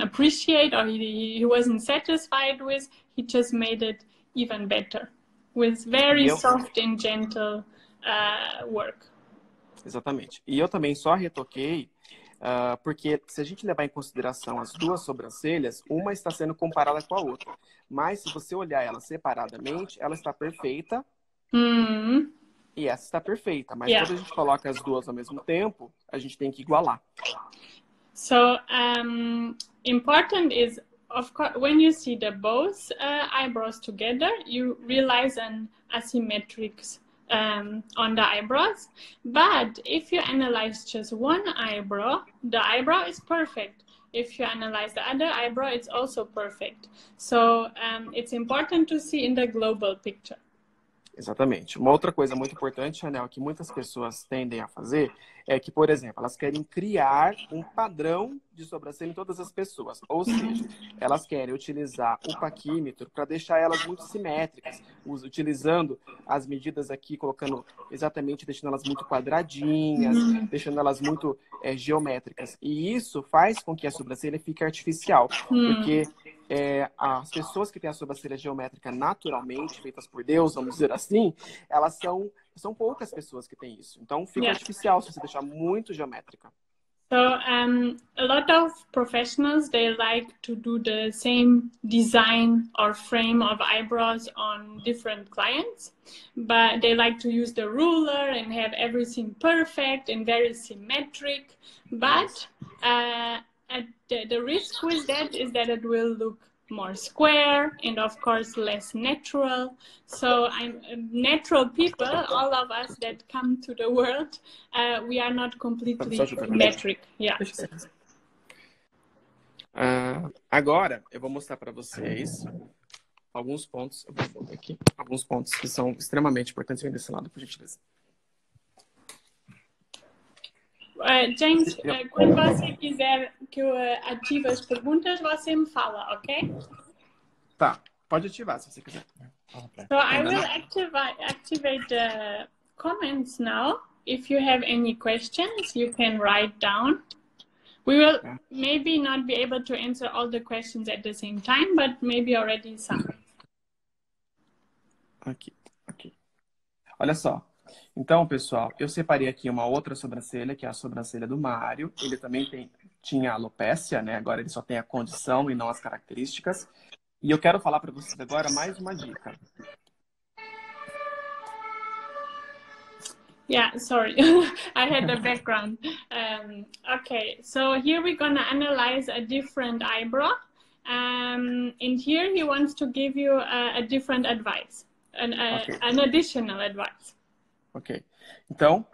appreciate or he wasn't satisfied with. He just made it even better with very soft and gentle work. Exatamente. E eu também só retoquei porque se a gente levar em consideração as duas sobrancelhas, uma está sendo comparada com a outra. Mas se você olhar ela separadamente, ela está perfeita e essa está perfeita. Mas quando a gente coloca as duas ao mesmo tempo, a gente tem que igualar. So, important is, of course, when you see the both eyebrows together, you realize an asymmetrics on the eyebrows. But if you analyze just one eyebrow, the eyebrow is perfect. If you analyze the other eyebrow, it's also perfect. So it's important to see in the global picture. Exatamente. Uma outra coisa muito importante, Chanel, que muitas pessoas tendem a fazer, é que, por exemplo, elas querem criar um padrão de sobrancelha em todas as pessoas. Ou seja, elas querem utilizar o paquímetro para deixar elas muito simétricas, utilizando as medidas aqui, colocando exatamente, deixando elas muito quadradinhas, deixando elas muito geométricas. E isso faz com que a sobrancelha fique artificial, porque as pessoas que têm a sobrancelha geométrica naturalmente, feitas por Deus, vamos dizer assim, elas são poucas pessoas que têm isso. Então fica artificial se você deixar muito geométrica. So a lot of professionals, they like to do the same design or frame of eyebrows on different clients, but they like to use the ruler and have everything perfect and very symmetric. But the risk with that is that it will look more square and of course less natural. So natural people, all of us that come to the world, we are not completely symmetric. Yeah. Agora, eu vou mostrar para vocês alguns pontos. Eu vou botar aqui alguns pontos que são extremamente importantes. Vem desse lado, por gentileza. James, quando você quiser que eu ative as perguntas, você me fala, ok? Tá, pode ativar se você quiser. So I will activate the comments now. If you have any questions, you can write down. We will maybe not be able to answer all the questions at the same time, but maybe already some. Aqui. Olha só. Então, pessoal, eu separei aqui uma outra sobrancelha, que é a sobrancelha do Mário. Ele também tinha alopécia, né? Agora ele só tem a condição e não as características. E eu quero falar para vocês agora mais uma dica. Yeah, sorry, I had the background. Okay, so here we're gonna analyze a different eyebrow. And here he wants to give you a different advice, an additional advice. Ok. Então,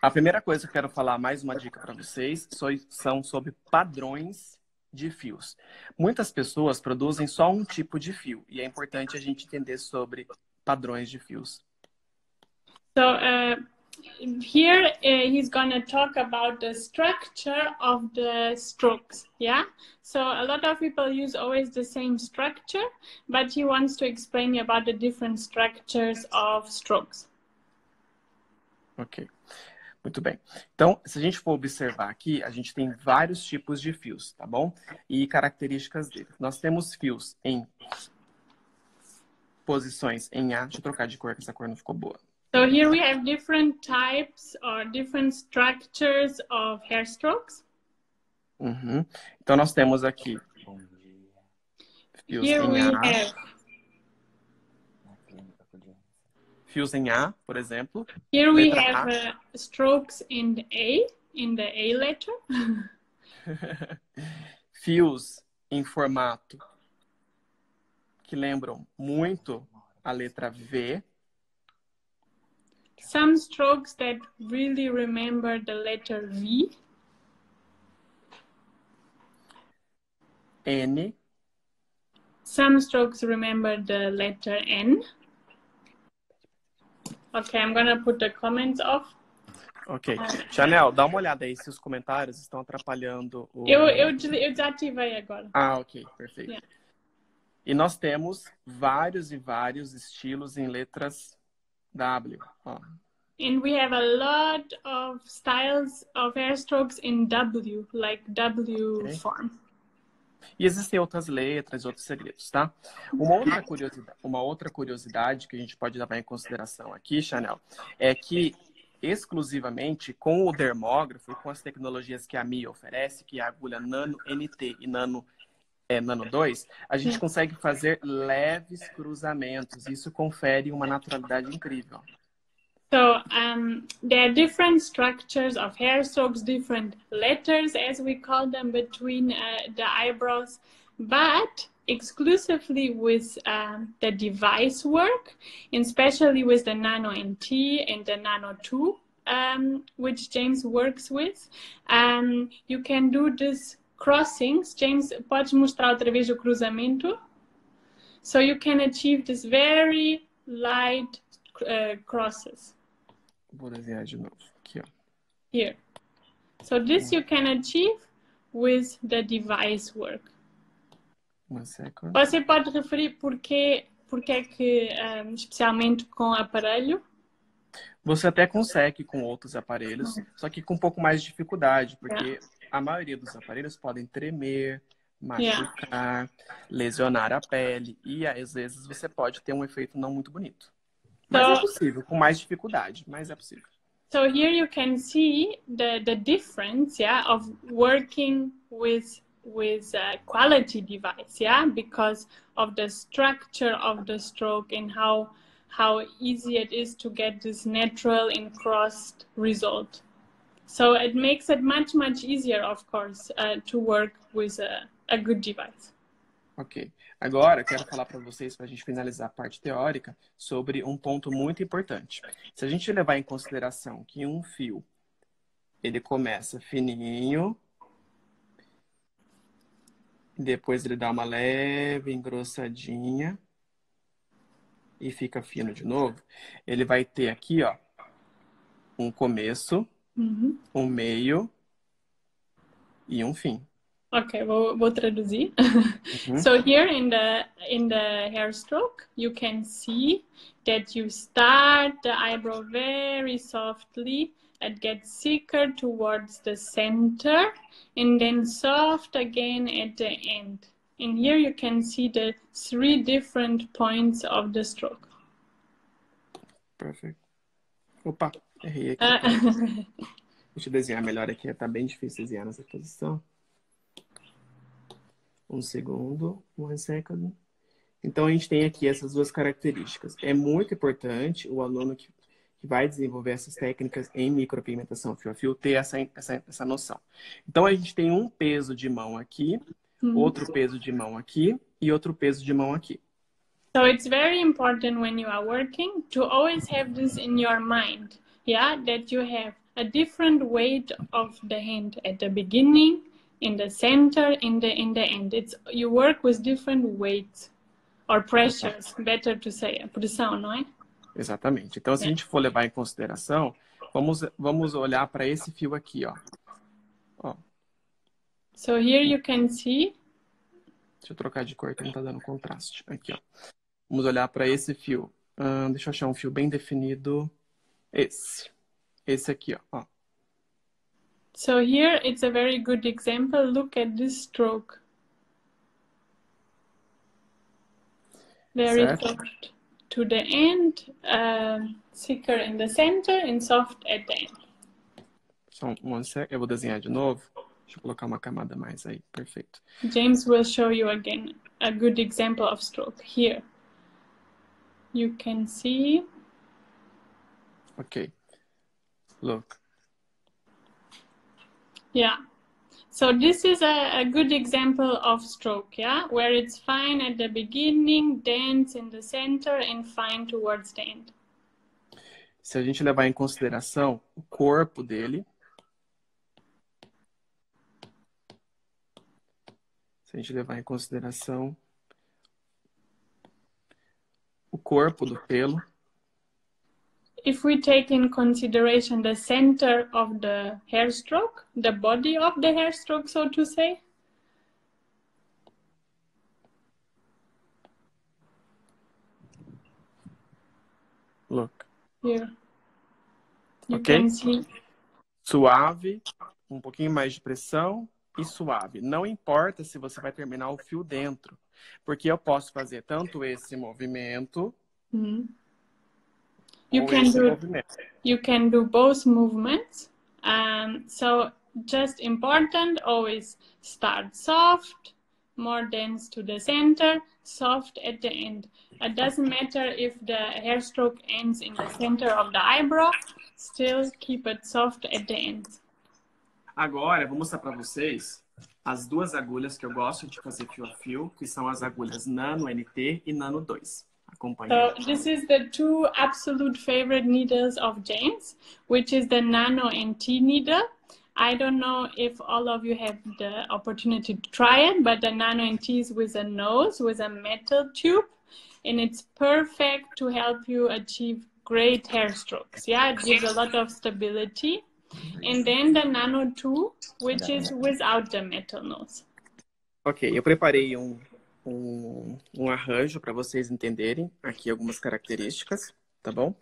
a primeira coisa que eu quero falar, mais uma dica para vocês, são sobre padrões de fios. Muitas pessoas produzem só um tipo de fio e é importante a gente entender sobre padrões de fios. So here he's gonna talk about the structure of the strokes, yeah? So a lot of people use always the same structure, but he wants to explain about the different structures of strokes. Ok, muito bem. Então, se a gente for observar aqui, a gente tem vários tipos de fios, tá bom? E características deles. Nós temos fios em posições em A. Deixa eu trocar de cor, que essa cor não ficou boa. So here we have different types or different structures of hair strokes. Uhum. Então, nós temos aqui fios Here em we A. have Fios em A, por exemplo. Here we Letra have strokes in the A letter. Fios em formato que lembram muito a letra V. Some strokes that really remember the letter V. N. Some strokes remember the letter N. Okay, I'm gonna put the comments off. Ok. Chanel, dá uma olhada aí se os comentários estão atrapalhando o... Eu desativei agora. Ah, ok. Perfeito. Yeah. E nós temos vários e vários estilos em letras W. Ó. And we have a lot of styles of hair strokes in W, like W form. E existem outras letras, outros segredos, tá? Uma outra curiosidade que a gente pode levar em consideração aqui, Chanel, é que exclusivamente com o dermógrafo e com as tecnologias que a Mia oferece, que é a agulha Nano NT e Nano 2, a gente consegue fazer leves cruzamentos. Isso confere uma naturalidade incrível. So there are different structures of hair strokes, different letters, as we call them, between the eyebrows, but exclusively with the device work, and especially with the Nano NT and the Nano 2, which James works with. You can do this crossings. James, podes mostrar outra vez o cruzamento? So you can achieve this very light crosses. Vou desenhar de novo. Aqui, ó. Here. So this you can achieve with the device work. One second. Você pode referir porque é que, especialmente com aparelho? Você até consegue com outros aparelhos, só que com um pouco mais de dificuldade, porque a maioria dos aparelhos podem tremer, machucar, lesionar a pele, e às vezes você pode ter um efeito não muito bonito. Mas é possível, com mais dificuldade, mas é possível. So here you can see the difference, of working with quality device, because of the structure of the stroke and how easy it is to get this natural and crossed result. So it makes it much easier, of course, to work with a good device. Ok. Agora, eu quero falar para vocês, para a gente finalizar a parte teórica, sobre um ponto muito importante. Se a gente levar em consideração que um fio, ele começa fininho, Depois ele dá uma leve engrossadinha e fica fino de novo. Ele vai ter aqui, ó, um começo, um meio e um fim. Ok, vou traduzir. Uhum. So here in the hair stroke, you can see that you start the eyebrow very softly. It gets thicker towards the center and then soft again at the end. And here you can see the 3 different points of the stroke. Perfect. Opa, errei aqui. Peraí. Deixa eu desenhar melhor aqui. Tá bem difícil desenhar nessa posição. Um segundo. 1 second. Então, a gente tem aqui essas duas características. É muito importante o aluno que vai desenvolver essas técnicas em micropigmentação fio a fio ter essa noção. Então, a gente tem um peso de mão aqui, outro peso de mão aqui e outro peso de mão aqui. So it's very important when you are working to always have this in your mind, yeah, that you have a different weight of the hand at the beginning, in the center, in the end. You work with different weights or pressures, better to say, a pressão, não é? Exatamente. Então, se a gente for levar em consideração, vamos olhar para esse fio aqui, ó. So here you can see. Deixa eu trocar de cor que não tá dando contraste. Aqui, ó. Vamos olhar para esse fio. Deixa eu achar um fio bem definido. Esse aqui, ó. So here it's a very good example. Look at this stroke. Very soft to the end, thicker in the center and soft at the end. Só um sec. Eu vou desenhar de novo. Deixa eu colocar uma camada mais aí. Perfeito. James will show you again a good example of stroke. Here. You can see. Okay. Look. Yeah. So this is a good example of stroke, yeah? Where it's fine at the beginning, dense in the center, and fine towards the end. Se a gente levar em consideração o corpo dele, se a gente levar em consideração o corpo do pelo, if we take in consideration the center of the hair stroke, the body of the hair stroke, so to say. Look. Here. You Okay? can see. Suave, um pouquinho mais de pressão e suave. Não importa se você vai terminar o fio dentro, porque eu posso fazer tanto esse movimento You can do both movements. So just important, always start soft, more dense to the center, soft at the end. It doesn't matter if the hair stroke ends in the center of the eyebrow, still keep it soft at the end. Agora, eu vou mostrar para vocês as duas agulhas que eu gosto de fazer fio a fio, que são as agulhas Nano NT e Nano 2. So this is the 2 absolute favorite needles of James, which is the Nano NT needle. I don't know if all of you have the opportunity to try it, but the Nano NT is with a nose, with a metal tube, and it's perfect to help you achieve great hair strokes. Yeah, it gives a lot of stability. And then the Nano 2, which is without the metal nose. Ok, eu preparei um arranjo para vocês entenderem aqui algumas características, tá bom?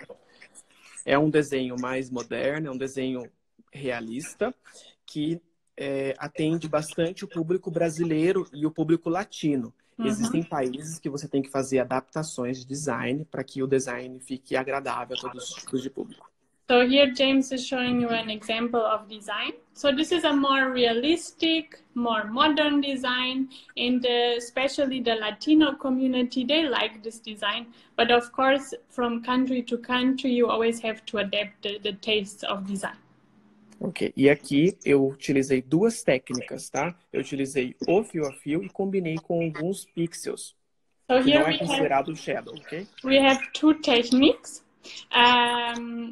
É um desenho mais moderno, é um desenho realista, que atende bastante o público brasileiro e o público latino. Existem países que você tem que fazer adaptações de design para que o design fique agradável a todos os tipos de público. So here James is showing you an example of design. So this is a more realistic, more modern design, and especially the Latino community, they like this design. But of course, from country to country, you always have to adapt the tastes of design. Ok, e aqui eu utilizei duas técnicas, tá? Eu utilizei o fio a fio e combinei com alguns pixels, So que here não é considerado shadow, ok? we have 2 techniques.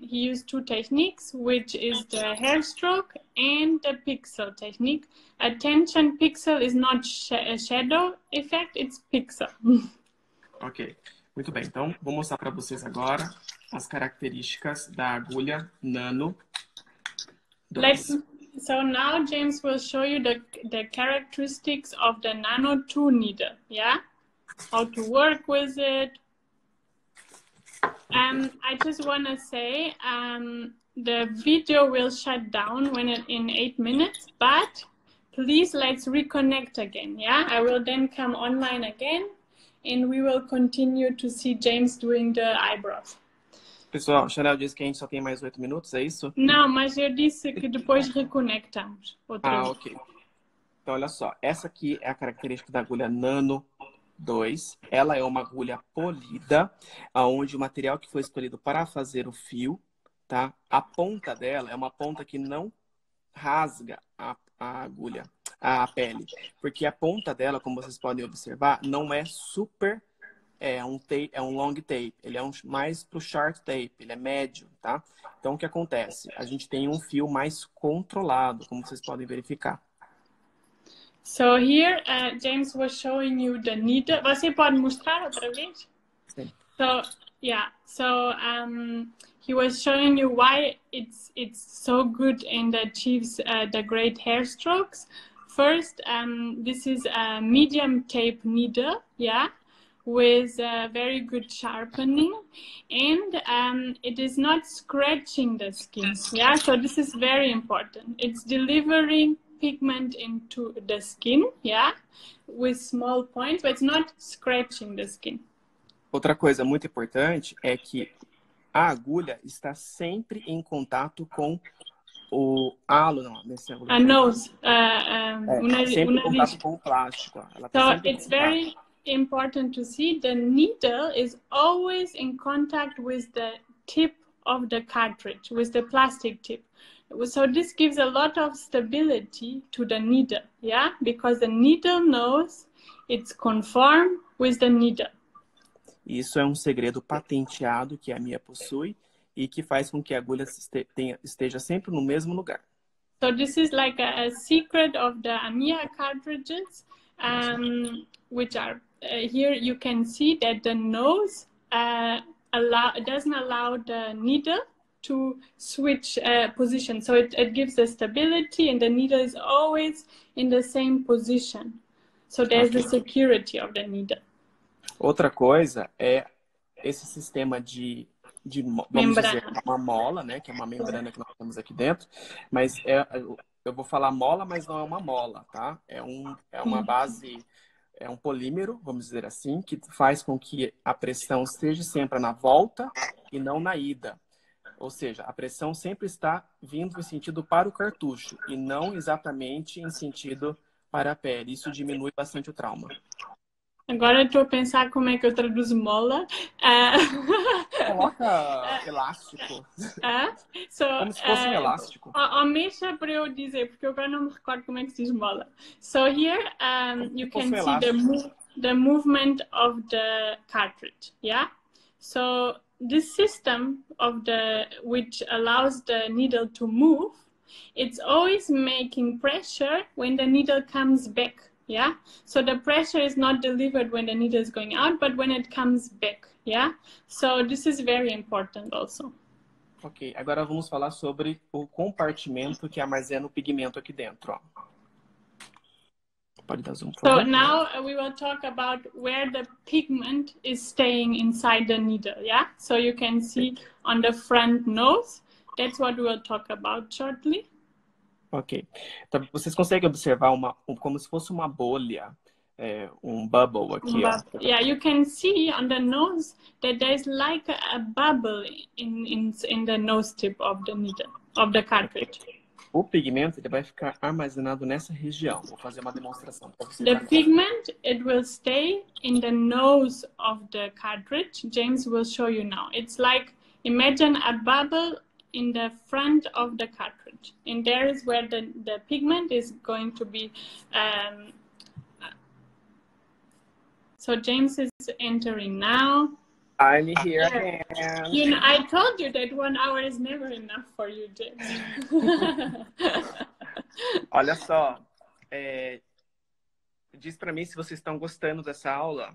He used two techniques, which is the hair stroke and the pixel technique. Attention, pixel is not a shadow effect, it's pixel. Ok, muito bem. Então, vou mostrar para vocês agora as características da agulha Nano 2. So now James will show you the characteristics of the Nano 2 needle, yeah? How to work with it. I just want to say the video will shut down in 8 minutes, but please let's reconnect again, yeah? I will then come online again and we will continue to see James doing the eyebrows. Pessoal, Chanel disse que a gente só tem mais 8 minutos, é isso? Não, mas eu disse que depois reconectamos outra vez. Ok. Então, olha só. Essa aqui é a característica da agulha Nano 2. Ela é uma agulha polida, onde o material que foi escolhido para fazer o fio, tá? A ponta dela é uma ponta que não rasga a agulha, a pele. Porque a ponta dela, como vocês podem observar, não é super... É um long tape. Ele é mais pro short tape. Ele é médio, tá? Então, o que acontece? A gente tem um fio mais controlado, como vocês podem verificar. So here, James was showing you the needle. Você pode mostrar outra vez? Sim. So yeah, so he was showing you why it's so good and achieves the great hair strokes. First, this is a medium tape needle, yeah, with very good sharpening, and it is not scratching the skin. Yeah, so this is very important. It's delivering pigment into the skin, yeah, with small points, but it's not scratching the skin. Outra coisa muito importante é que a agulha está sempre em contato com o halo, não, nesse agulha. A nose, sempre em contato com o plástico. Ela tá so sempre it's very important to see the needle is always in contact with the tip of the cartridge, with the plastic tip. So this gives a lot of stability to the needle, yeah? Because the needle knows it's conform with the needle. Isso é um segredo patenteado que a Mia possui e que faz com que a agulha esteja sempre no mesmo lugar. So this is like a secret of the Amiya cartridges, which are here you can see that the nose doesn't allow the needle to switch position. So it gives the stability and the needle is always in the same position. So there's the security of the needle. Outra coisa é esse sistema de vamos dizer, uma mola, né? Que é uma membrana que nós temos aqui dentro. Mas eu vou falar mola, mas não é uma mola, tá? É uma base, é um polímero, vamos dizer assim, que faz com que a pressão esteja sempre na volta e não na ida. Ou seja, a pressão sempre está vindo em sentido para o cartucho e não exatamente em sentido para a pele. Isso diminui bastante o trauma. Agora eu estou a pensar como é que eu traduzo mola. Coloca elástico. Como se fosse um elástico. Mexa para eu dizer, porque eu agora não me recordo como é que se diz mola. So here you can see the movement of the cartridge, yeah? So this system which allows the needle to move, it's always making pressure when the needle comes back. Yeah, so the pressure is not delivered when the needle is going out, but when it comes back. Yeah, so this is very important also. Ok, agora vamos falar sobre o compartimento que armazena o pigmento aqui dentro. Ó. Pode dar zoom, por favor. So now we will talk about where the pigment is staying inside the needle. Yeah, so you can see on the front nose. That's what we will talk about shortly. Ok. Então, vocês conseguem observar como se fosse uma bolha, bubble aqui, ó. Yeah, you can see on the nose that there's like a bubble in the nose tip of the needle, of the cartridge. O pigmento ele vai ficar armazenado nessa região. Vou fazer uma demonstração para vocês. The pigment, it will stay in the nose of the cartridge. James will show you now. It's like, imagine a bubble in the front of the cartridge, and there is where the pigment is going to be. So James is entering now. I'm here again. You know, I told you that 1 hour is never enough for you, James. Olha só, diz pra mim se vocês estão gostando dessa aula.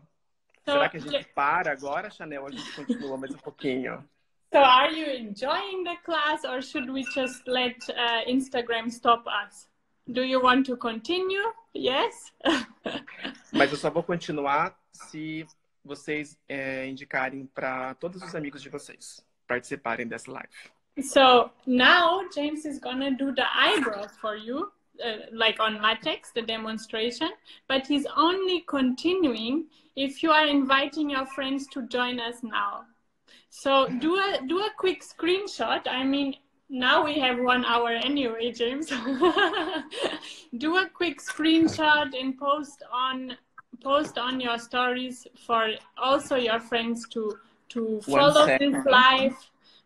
Será que a gente para agora, Chanel, ou a gente continua mais um pouquinho? So are you enjoying the class or should we just let Instagram stop us? Do you want to continue? Yes? Mas eu só vou continuar se vocês indicarem para todos os amigos de vocês participarem dessa live. So now James is gonna do the eyebrows for you, like on latex, the demonstration, but he's only continuing if you are inviting your friends to join us now. So do a quick screenshot. I mean, now we have 1 hour anyway, James. Do a quick screenshot and post on your stories for also your friends to follow this live,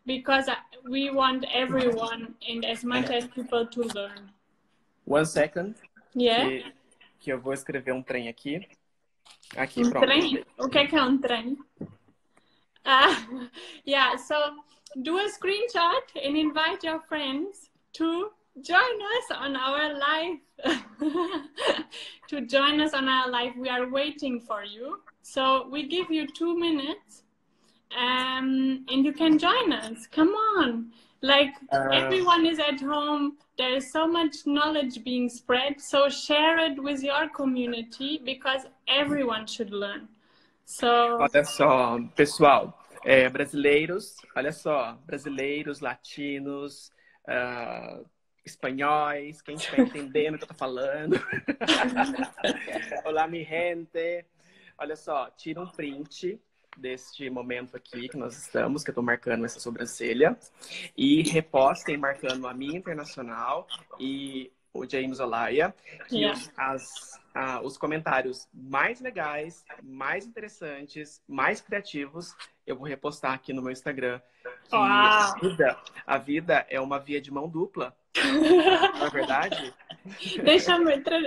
because we want everyone and as much as people to learn. 1 second. Yeah. Que eu vou escrever um trem aqui. Aqui, Um pronto. trem? O que é um trem? Yeah, so do a screenshot and invite your friends to join us on our live. To join us on our live. We are waiting for you. So we give you 2 minutes and you can join us. Come on. Like everyone is at home. There is so much knowledge being spread. So share it with your community because everyone should learn. So... Olha só, pessoal, brasileiros, olha só, brasileiros, latinos, espanhóis, quem está entendendo o que eu tô falando. Olá, mi gente. Olha só, tira um print deste momento aqui que nós estamos, que eu tô marcando essa sobrancelha, e repostem marcando a minha internacional e o James Olaya, que os comentários mais legais, mais interessantes, mais criativos, eu vou repostar aqui no meu Instagram. A vida é uma via de mão dupla. Não é verdade?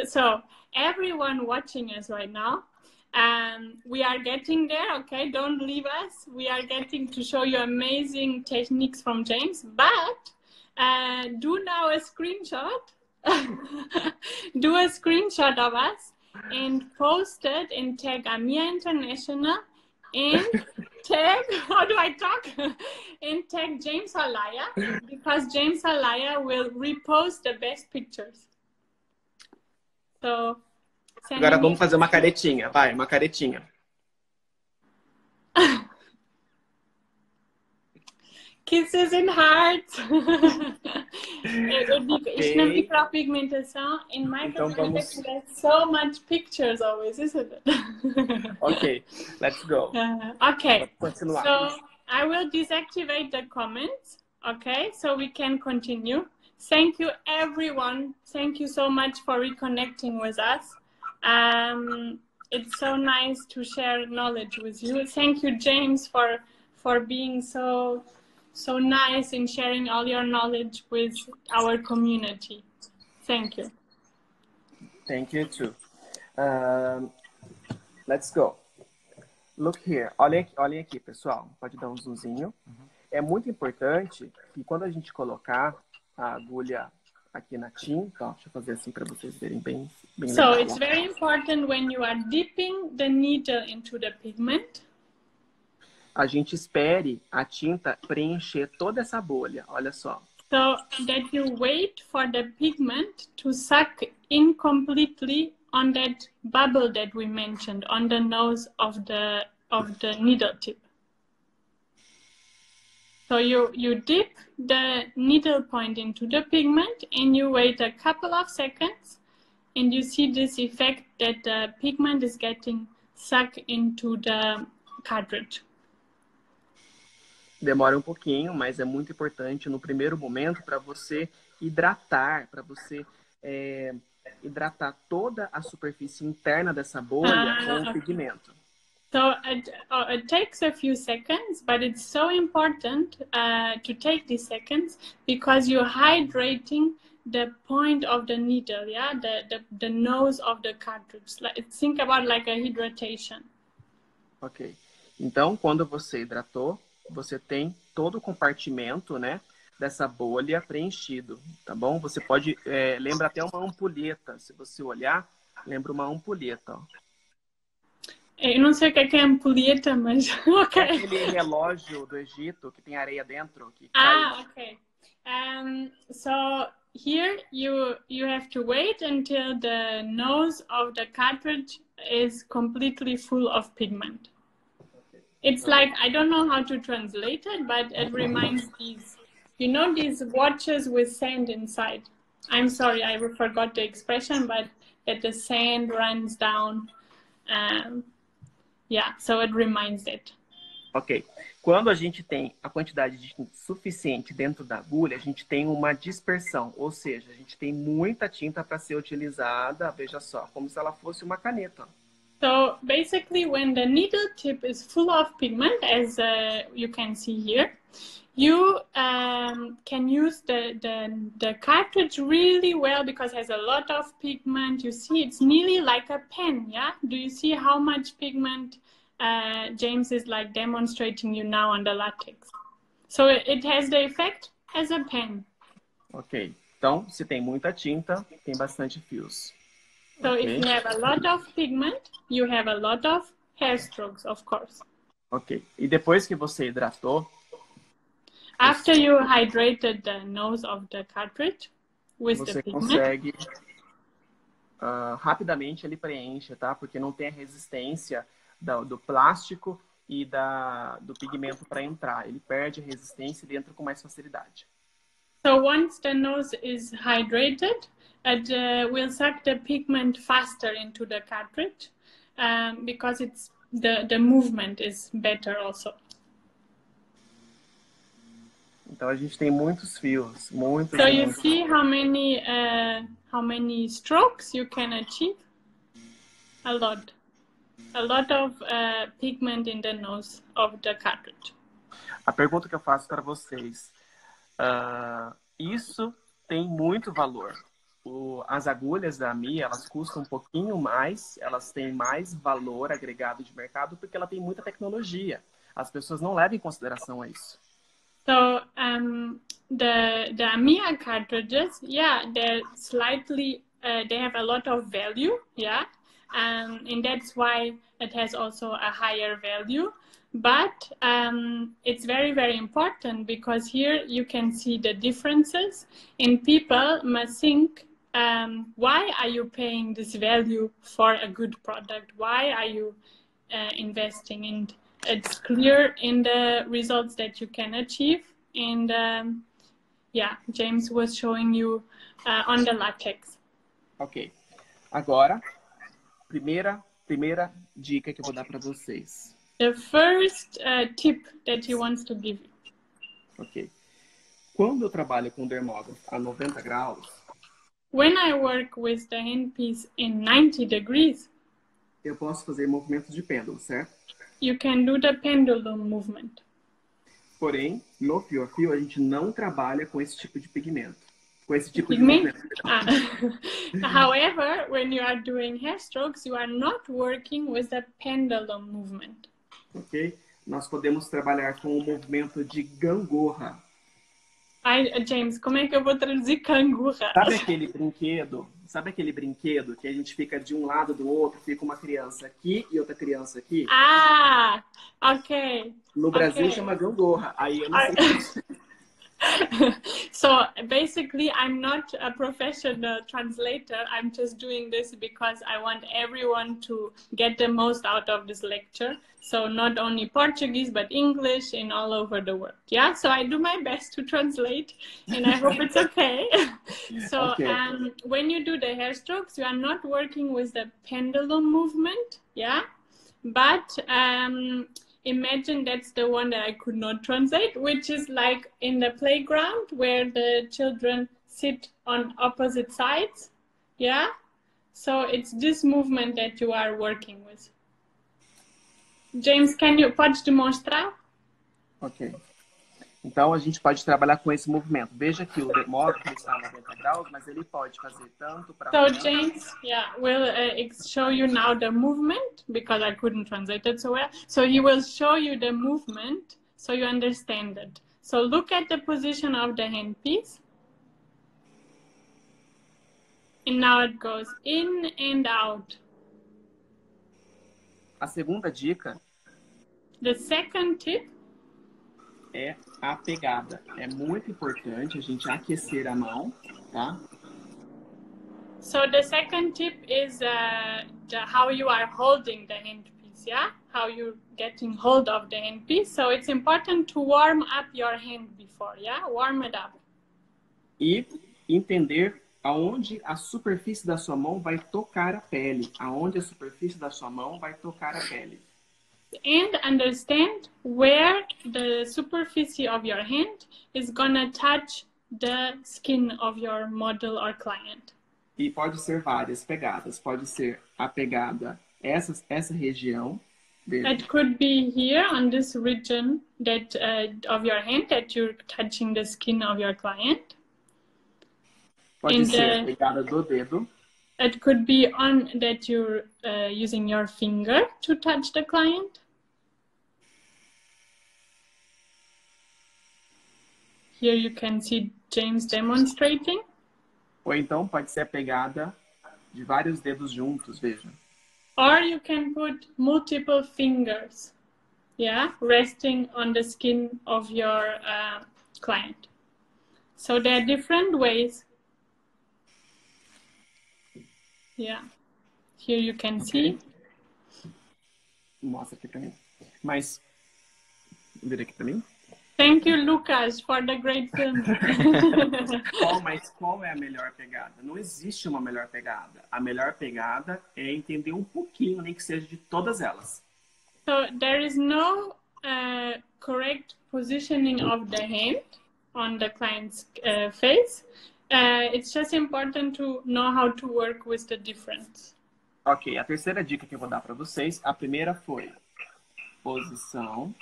So, everyone watching us right now, we are getting there, okay? Don't leave us. We are getting to show you amazing techniques from James, but do now a screenshot. Do a screenshot of us and post it and tag Amia International and tag, how do I talk? And tag James Olaya, because James Olaya will repost the best pictures. So, agora vamos fazer uma caretinha, vai, uma caretinha. Kisses and hearts. Isto na micropigmentação, in micropigmentation, there's so much pictures always, isn't it? Okay, let's go. Okay, so I will deactivate the comments, okay, so we can continue. Thank you, everyone. Thank you so much for reconnecting with us. It's so nice to share knowledge with you. Thank you, James, for being so nice in sharing all your knowledge with our community. Thank you. Thank you too. Let's go. Look here. Olhem aqui, pessoal. Pode dar um zoomzinho. É muito importante que quando a gente colocar a agulha aqui na tinta, ó, deixa eu fazer assim para vocês verem bem So legal. it's very important when you are dipping the needle into the pigment. A gente espere a tinta preencher toda essa bolha, olha só. So that you wait for the pigment to suck in completely on that bubble that we mentioned on the nose of the needle tip. So you dip the needle point into the pigment and you wait a couple of seconds and you see this effect that the pigment is getting sucked into the cartridge. Demora um pouquinho, mas é muito importante no primeiro momento para você hidratar, hidratar toda a superfície interna dessa bolha com o pigmento. So it takes a few seconds, but it's so important to take these seconds because you're hydrating the point of the needle, yeah, the nose of the cartridge. Think about like a hydration. Ok. Então, quando você hidratou, você tem todo o compartimento, né, dessa bolha preenchido, tá bom? Você pode, lembra até uma ampulheta, se você olhar, lembra uma ampulheta, ó. Eu não sei o que é ampulheta, mas É ok. aquele relógio do Egito que tem areia dentro, que cai. Ah, okay. So here you have to wait until the nose of the cartridge is completely full of pigment. It's like, I don't know how to translate it, but it reminds these, you know, these watches with sand inside. I'm sorry, I forgot the expression, but that the sand runs down. Yeah, so it reminds it. Ok. Quando a gente tem a quantidade suficiente dentro da agulha, a gente tem uma dispersão, ou seja, a gente tem muita tinta para ser utilizada, veja só, como se ela fosse uma caneta. So basically, when the needle tip is full of pigment, as you can see here, you can use the cartridge really well because it has a lot of pigment. You see, it's nearly like a pen, yeah? Do you see how much pigment James is like demonstrating you now on the latex? So it has the effect as a pen. Ok. Então, se tem muita tinta, tem bastante fios. So if you have a lot of pigment, you have a lot of hair strokes, of course. Ok. E depois que você hidratou, after you hydrated the nose of the cartridge with the pigment, você consegue rapidamente ele preenche, tá? Porque não tem a resistência do plástico e do pigmento para entrar. Ele perde a resistência e entra com mais facilidade. So once the nose is hydrated, it will suck the pigment faster into the cartridge because it's the movement is better also. Então a gente tem muitos fios, muitos. So you see how many strokes you can achieve? A lot of pigment in the nose of the cartridge. A pergunta que eu faço para vocês, isso tem muito valor. As agulhas da AMI, elas custam um pouquinho mais, elas têm mais valor agregado de mercado porque ela tem muita tecnologia. As pessoas não levam em consideração isso. So the AMIA cartridges, yeah, they're slightly, they have a lot of value, yeah, and that's why it has also a higher value. But it's very, very important because here you can see the differences, and people must think, why are you paying this value for a good product? Why are you investing in? It's clear in the results that you can achieve. And yeah, James was showing you on the latex. Ok. Agora, primeira dica que eu vou dar para vocês. The first tip that he wants to give you. Ok. Quando eu trabalho com dermógrafo a 90 graus, when I work with the handpiece in 90 degrees, eu posso fazer movimentos de pêndulo, certo? You can do the pendulum movement. Porém, no fio a fio, a gente não trabalha com esse tipo de pigmento. Com esse tipo de movimento. However, when you are doing hair strokes, you are not working with the pendulum movement. Ok? Nós podemos trabalhar com o movimento de gangorra. James, como é que eu vou traduzir cangurra? Sabe aquele brinquedo que a gente fica de um lado do outro, fica uma criança aqui e outra criança aqui? Ah, ok. No Brasil chama gangorra. Aí eu não sei. So basically, I'm not a professional translator. I'm just doing this because I want everyone to get the most out of this lecture. So not only Portuguese, but English and all over the world. Yeah, so I do my best to translate and I hope it's okay. So okay. When you do the hair strokes, you are not working with the pendulum movement. Yeah, but imagine that's the one that I could not translate, which is like in the playground where the children sit on opposite sides. Yeah, so it's this movement that you are working with. James, pode demonstrar? Ok. Então, a gente pode trabalhar com esse movimento. Veja que o módulo está a 90 graus, mas ele pode fazer tanto para So frente. James, will show you now the movement because I couldn't translate it so well. So he will show you the movement so you understand it. So look at the position of the handpiece. And now it goes in and out. A segunda dica The second tip é a pegada. É muito importante a gente aquecer a mão, tá? So the second tip is how you are holding the handpiece, yeah? How you're getting hold of the handpiece. So it's important to warm up your hand before, yeah? Warm it up. E entender aonde a superfície da sua mão vai tocar a pele. Aonde a superfície da sua mão vai tocar a pele. And understand where the superficie of your hand is gonna touch the skin of your model or client. E pode ser várias pegadas. Pode ser a pegada, essa região. It could be here on this region that of your hand that you're touching the skin of your client. Pode ser a pegada do dedo. It could be on that you're using your finger to touch the client. Here you can see James demonstrating. Ou então pode ser a pegada de vários dedos juntos, veja. Or you can put multiple fingers, yeah, resting on the skin of your client. So there are different ways. Yeah, here you can see. Mostra aqui pra mim. Mas, vira aqui pra mim. Thank you, Lucas, for the great film. Mas qual é a melhor pegada? Não existe uma melhor pegada. A melhor pegada é entender um pouquinho, nem que seja de todas elas. So there is no correct positioning of the hand on the client's face. It's just important to know how to work with the difference. Ok, a terceira dica que eu vou dar para vocês, a primeira foi posição.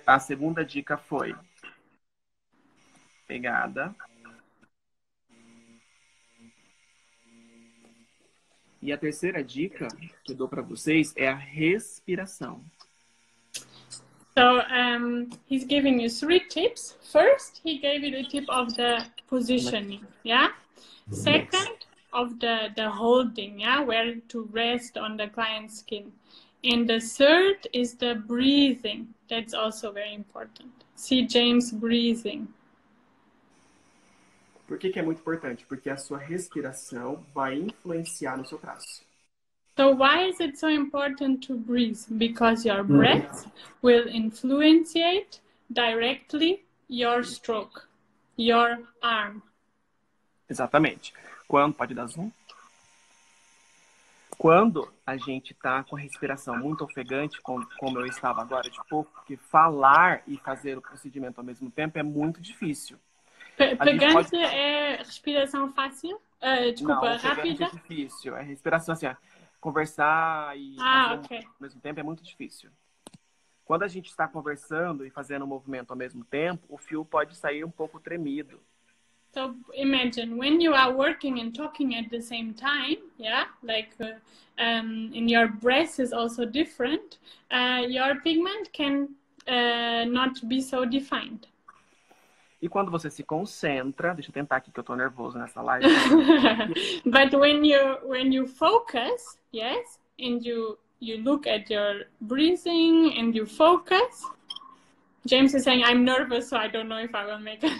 A segunda dica foi pegada. E a terceira dica que eu dou para vocês é a respiração. So he's giving you 3 tips. First, he gave you the tip of the positioning, yeah? Second, of the holding, yeah? Where to rest on the client's skin. And the third is the breathing. That's also very important. See James breathing. Por que é muito importante? Porque a sua respiração vai influenciar no seu traço. So why is it so important to breathe? Because your breath will influence directly your stroke, your arm. Exatamente. Pode dar zoom? Quando a gente está com a respiração muito ofegante, como eu estava agora de pouco, porque falar e fazer o procedimento ao mesmo tempo é muito difícil. Pegante é respiração fácil? Desculpa, não, rápida? É difícil. É respiração assim, conversar e fazer ao mesmo tempo é muito difícil. Quando a gente está conversando e fazendo o movimento ao mesmo tempo, o fio pode sair um pouco tremido. So imagine when you are working and talking at the same time, yeah, like and your breath is also different, your pigment can not be so defined. E quando você se concentra, deixa eu tentar aqui que eu tô nervoso nessa live. But when you focus, yes, and you look at your breathing and you focus. James is saying, I'm nervous, so I don't know if I will make it.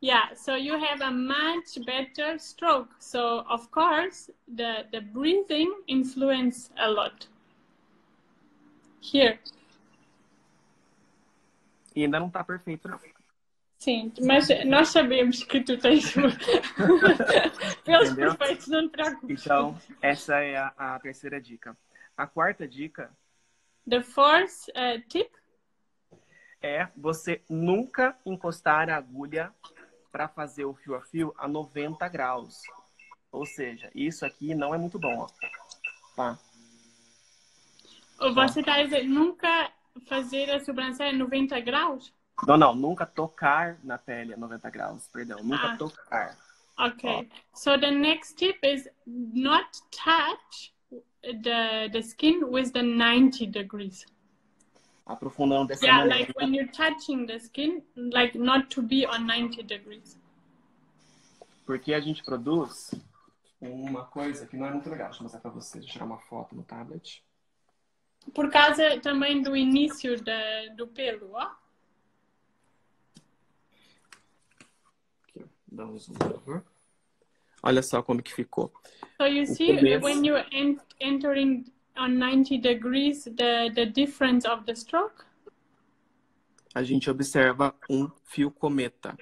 Yeah, so you have a much better stroke. So, of course, the breathing influence a lot. Here. E ainda não tá perfeito, não. Sim, mas nós sabemos que tu tens pelos perfeitos, não te preocupes. Então, essa é a terceira dica. A quarta dica... The fourth tip é você nunca encostar a agulha para fazer o fio a fio a 90 graus. Ou seja, isso aqui não é muito bom, ó. Tá? Você está dizendo nunca fazer a sobrancelha 90 graus? Não, nunca tocar na pele a 90 graus, perdão, nunca tocar. Okay, so the next tip is not touch the skin with the 90 degrees. Aprofundando dessa Yeah, maneira. like when you're touching the skin, like not to be on 90 degrees. Porque a gente produz uma coisa que não é muito legal. Deixa eu mostrar pra vocês. Deixa eu tirar uma foto no tablet. Por causa também do início do pelo, ó. Aqui, dá um zoom, por favor. Olha só como que ficou. So you see, when you're entering on 90 degrees, the difference of the stroke? A gente observa um fio cometa.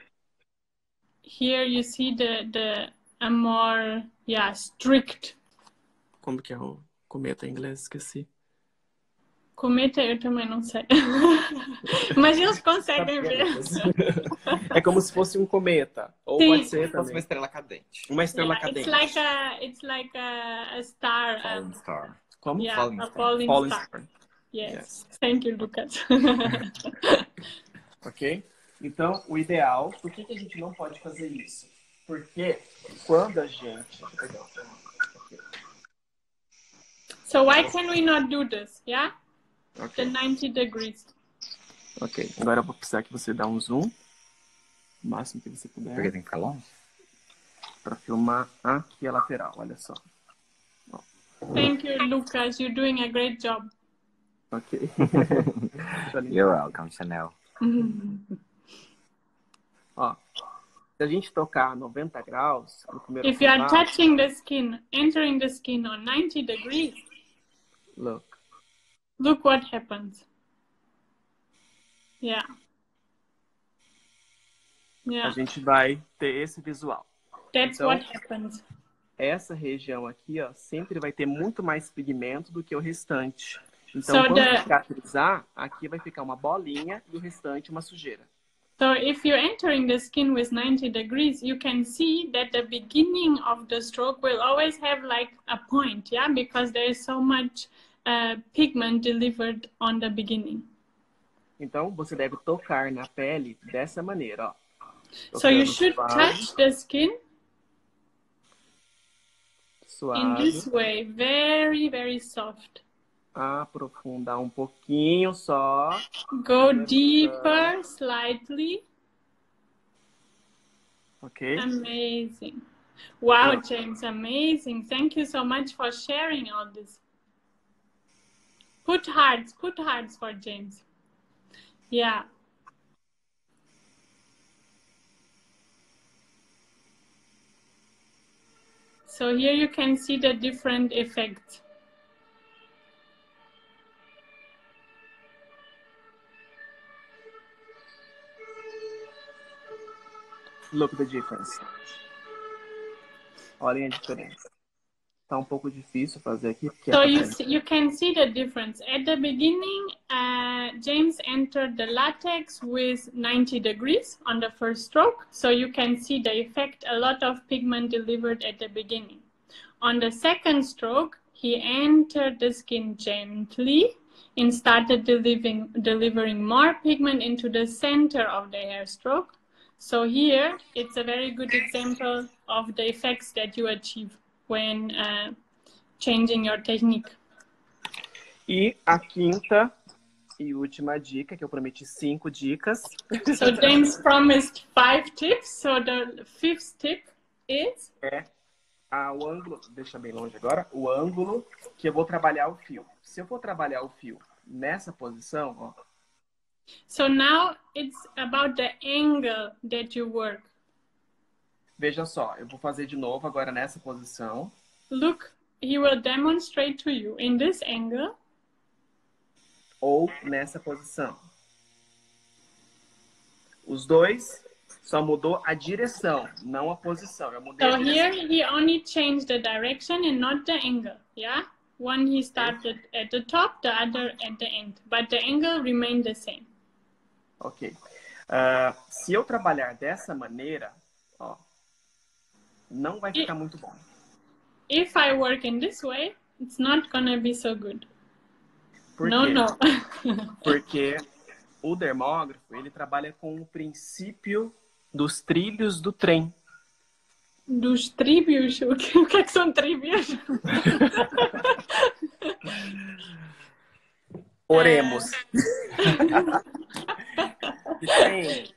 Here you see a more, strict. Como que é o cometa em inglês? Esqueci. Cometa eu também não sei. Mas eles conseguem ver. É como se fosse um cometa. Ou Sim. pode ser Fosse uma estrela cadente. uma estrela cadente. It's like a star. Falling star. Como? Yeah, Falling a star. falling star. Star. Yes. Thank you, Lucas. Ok? Então, o ideal... Por que a gente não pode fazer isso? Porque quando a gente... Perdão. So why can we not do this? Yeah? Okay. The 90 degrees. Ok. Agora eu vou precisar que você dê um zoom. O máximo que você puder. Porque tem que ficar longe? Para filmar aqui a lateral. Olha só. Thank you, Lucas. You're doing a great job. Ok. You're welcome, Chanel. Ó, se a gente tocar 90 graus no primeiro If you are contato, touching the skin, entering the skin on 90 degrees, look what happens. Yeah. Yeah. a gente vai ter esse visual. That's Então, what happens. essa região aqui, ó, sempre vai ter muito mais pigmento do que o restante. Então, So quando cicatrizar, aqui vai ficar uma bolinha e o restante uma sujeira. So if you're entering the skin with 90 degrees, you can see that the beginning of the stroke will always have like a point, yeah? Because there is so much pigment delivered on the beginning. Então, você deve tocar na pele dessa maneira, ó. So you Tocando should suave, touch the skin suave, in this way, very, very soft. aprofundar um pouquinho só. Go deeper, slightly. Ok? Amazing. Wow, James, amazing. Thank you so much for sharing all this. Put hearts for James. Yeah. So here you can see the different effects. Look the difference. Olhem a diferença. Tá um pouco difícil fazer aqui. Porque So you can see the difference. At the beginning, James entered the latex with 90 degrees on the first stroke. So you can see the effect, a lot of pigment delivered at the beginning. On the second stroke, he entered the skin gently and started delivering more pigment into the center of the hair stroke. So here, it's a very good example of the effects that you achieve when changing your technique. E a quinta e última dica, que eu prometi 5 dicas. So James promised 5 tips. So the 5th tip is? O ângulo, deixa bem longe agora, o ângulo que eu vou trabalhar o fio. Se eu for trabalhar o fio nessa posição, ó. So now it's about the angle that you work. Veja só, eu vou fazer de novo agora nessa posição. Look, he will demonstrate to you in this angle. Ou nessa posição. Os dois só mudou a direção, não a posição. Eu mudei So a direção. here he only changed the direction and not the angle, yeah? One he started at the top, the other at the end. But the angle remained the same. Ok. Se eu trabalhar dessa maneira, ó, não vai ficar muito bom. If I work in this way, it's not gonna be so good. Por No, quê? no. Porque o dermógrafo, ele trabalha com o princípio dos trilhos do trem. Dos tríbios? O que é que são tríbios? Oremos. De trem,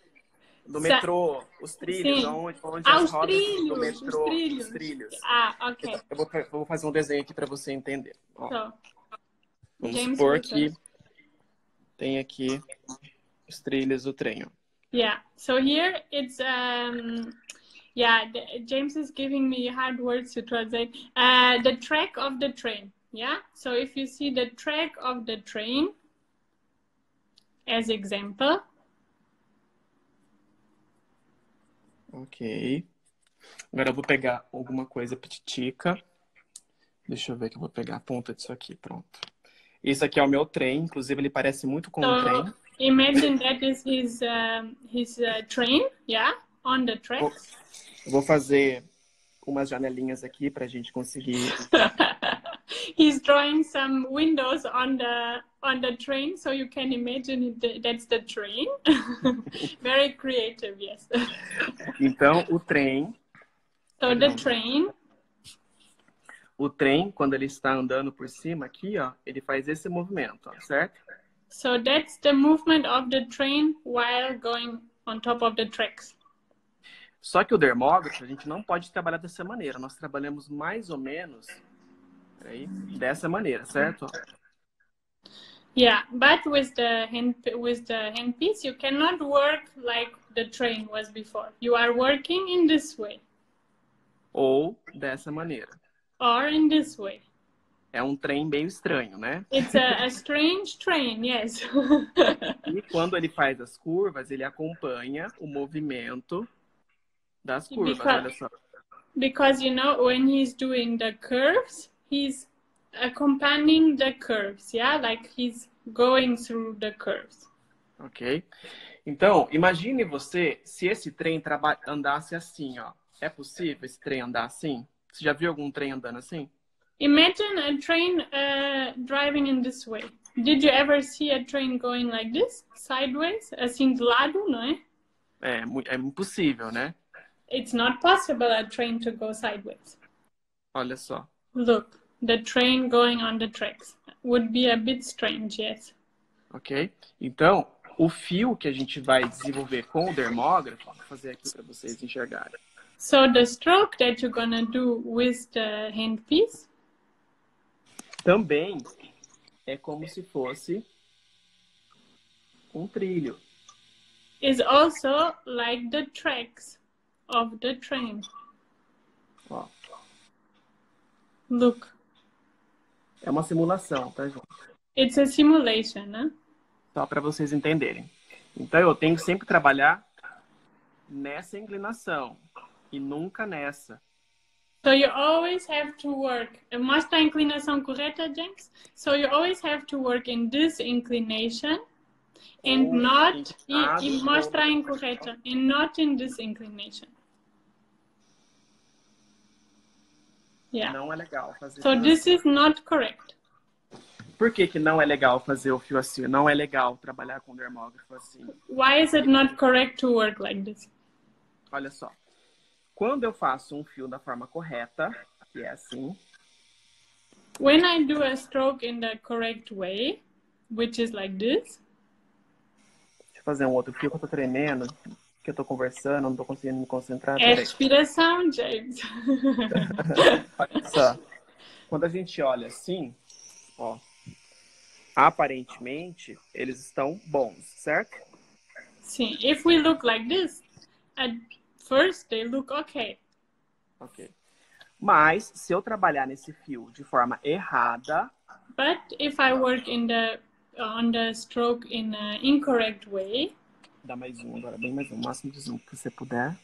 do Sa- metrô, os trilhos, Sim. onde as Os rodas do trilhos, os metrô, os trilhos. trilhos. Ah, ok. Eu vou fazer um desenho aqui para você entender. Ó, So, vamos James supor will que show. tem aqui os trilhos do trem. Ó. Yeah. So here it's yeah. James is giving me hard words to translate. The track of the train. Yeah. So if you see the track of the train as example. Ok. Agora eu vou pegar alguma coisa petitica. Deixa eu ver que eu vou pegar a ponta disso aqui. Pronto. Isso aqui é o meu trem. Inclusive, ele parece muito com um trem. Imagine that is his train, yeah, on the tracks. Vou fazer umas janelinhas aqui para a gente conseguir. He's drawing some windows on the train, so you can imagine that's the train. Very creative, yes. Então, o trem. So the train. O trem, quando ele está andando por cima aqui, ó, ele faz esse movimento, ó, certo? So that's the movement of the train while going on top of the tracks. Só que o dermógrafo, a gente não pode trabalhar dessa maneira. Nós trabalhamos mais ou menos dessa maneira, certo? Yeah, but with the handpiece, you cannot work like the train was before. You are working in this way. Ou dessa maneira. Or in this way. É um trem meio estranho, né? It's a strange train, yes. E quando ele faz as curvas, ele acompanha o movimento das curvas, olha só. Because, you know, when he's doing the curves, he's accompanying the curves, yeah? Like he's going through the curves. Ok? Então, imagine você se esse trem andasse assim, ó. É possível esse trem andar assim? Você já viu algum trem andando assim? Imagine a train driving in this way. Did you ever see a train going like this? Sideways? Assim de lado, não é? É impossível, né? It's not possible a train to go sideways. Olha só. Look, the train going on the tracks. Would be a bit strange, yes. Ok? Então, o fio que a gente vai desenvolver com o dermógrafo, vou fazer aqui para vocês enxergarem. So the stroke that you're gonna do with the handpiece também é como se fosse um trilho. Is also like the tracks of the train. Ó. Look. É uma simulação, tá, gente? It's a simulation, né? Só para vocês entenderem. Então, eu tenho que sempre trabalhar nessa inclinação e nunca nessa. So you always have to work. Mostra a inclinação correta, James? So you always have to work in this inclination and not... E mostra a incorreta. And not in this inclination. Yeah. Não é legal fazer So this assim. is not correct. Por que não é legal fazer o fio assim? Não é legal trabalhar com o dermógrafo assim? Why is it not correct to work like this? Olha só. Quando eu faço um fio da forma correta, que é assim. When I do a stroke in the correct way, which is like this. Deixa eu fazer um outro fio que eu tô tremendo, que eu tô conversando, não tô conseguindo me concentrar. Respiração, James. Olha só. Quando a gente olha assim, ó, aparentemente eles estão bons, certo? Sim. If we look like this, at first they look okay. Ok. Mas se eu trabalhar nesse fio de forma errada, but if I work on the stroke in an incorrect way, dá mais um agora, bem mais um, máximo de zoom que você puder.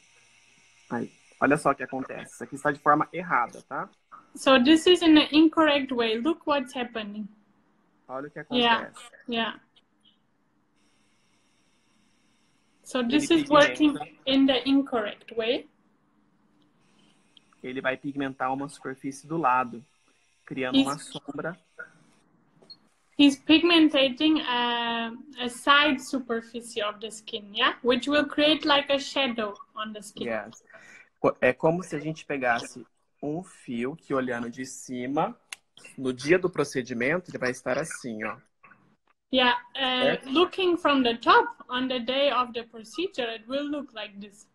Aí, olha só o que acontece. Isso aqui está de forma errada, tá? So this is in an incorrect way. Look what's happening. Olha o que acontece. Yeah. So this is working in the incorrect way. Ele vai pigmentar uma superfície do lado, criando uma sombra. he's pigmentating a side superficie of the skin, yeah? Which will create like a shadow on the skin. Yes. É como se a gente pegasse um fio que, olhando de cima, no dia do procedimento, ele vai estar assim, ó. Yeah, looking from the top, on the day of the procedure, it will look like this.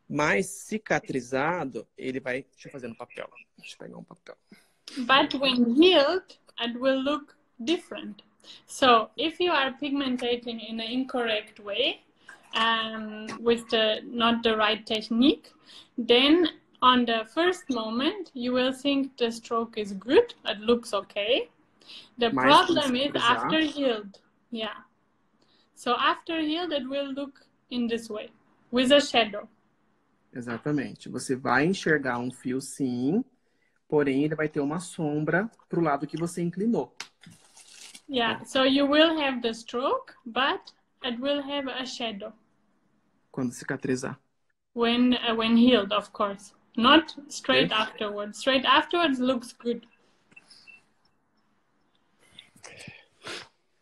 Mas cicatrizado, ele vai... Deixa eu fazer no papel. Deixa eu pegar um papel. But when healed, it will look different. So if you are pigmentating in an incorrect way, with not the right technique, then on the first moment, you will think the stroke is good, it looks okay. The problem is after healed. Yeah. So after healed, it will look in this way, with a shadow. Exatamente. Você vai enxergar um fio, sim, porém ele vai ter uma sombra pro lado que você inclinou. Yeah, so you will have the stroke, but it will have a shadow. Quando cicatrizar. When healed, of course. Not straight afterwards. Straight afterwards looks good.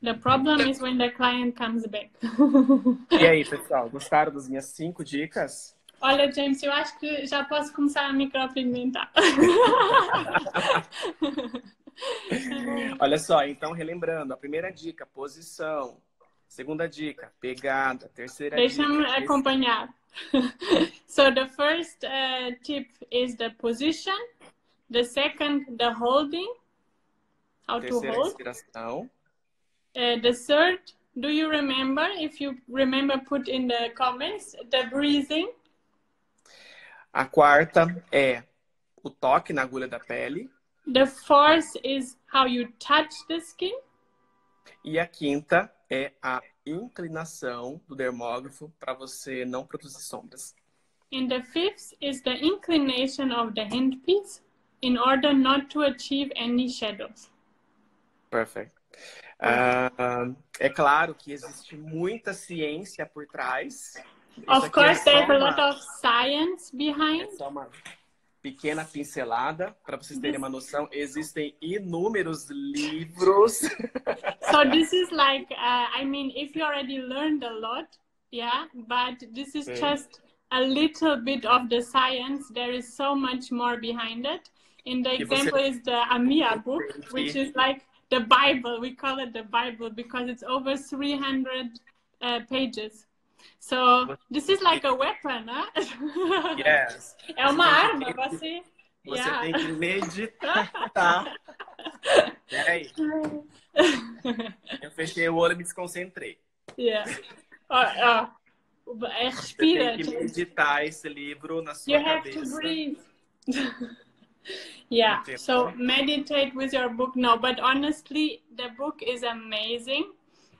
The problem is when the client comes back. E aí, pessoal, gostaram das minhas 5 dicas? Olha, James, eu acho que já posso começar a micropigmentar. Olha só, então relembrando, a primeira dica, posição. Segunda dica, pegada. Terceira dica... Deixa-me acompanhar. So the first tip is the position. The second, the holding. How to Terceira, hold. inspiração. The third, do you remember? If you remember, put in the comments. The breathing. A quarta é o toque na agulha da pele. The fourth is how you touch the skin. E a quinta é a inclinação do dermógrafo para você não produzir sombras. And the fifth is the inclination of the handpiece in order not to achieve any shadows. Perfect. É claro que existe muita ciência por trás. Of course, there's a lot of science behind. É só uma pequena pincelada, para vocês terem uma noção. Existem inúmeros livros. So this is like, I mean, if you already learned a lot, yeah, but this is just a little bit of the science. There is so much more behind it. And the example is the AMIA book, which is like the Bible. We call it the Bible because it's over 300 pages. So this is like a weapon, huh? Yes. É uma arma, você... Você tem que meditar. Peraí. Eu fechei o olho e me desconcentrei. Yeah. Respira. Você tem que meditar esse livro na sua cabeça. You have to breathe. Yeah, so meditate with your book. No, but honestly, the book is amazing.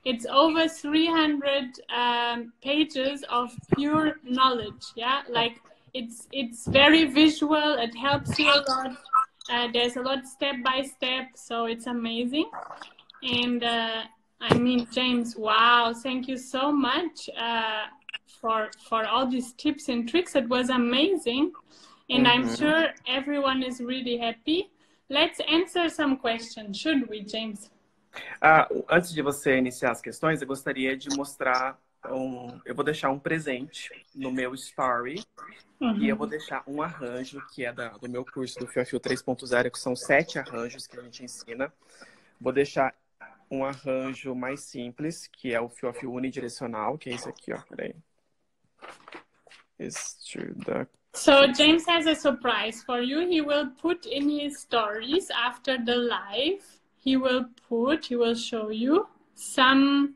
It's over 300 pages of pure knowledge. Yeah, like it's very visual. It helps you a lot. There's a lot step by step, so it's amazing. And I mean, James, wow, thank you so much for all these tips and tricks. It was amazing. And I'm sure everyone is really happy. Let's answer some questions, should we, James? Antes de você iniciar as questões, eu gostaria de mostrar eu vou deixar um presente no meu story e eu vou deixar um arranjo que é do meu curso do Fio a Fio 3.0, que são 7 arranjos que a gente ensina. Vou deixar um arranjo mais simples, que é o Fio a Fio unidirecional, que é esse aqui, ó. Peraí. So James has a surprise for you. He will put in his stories after the live. He will show you some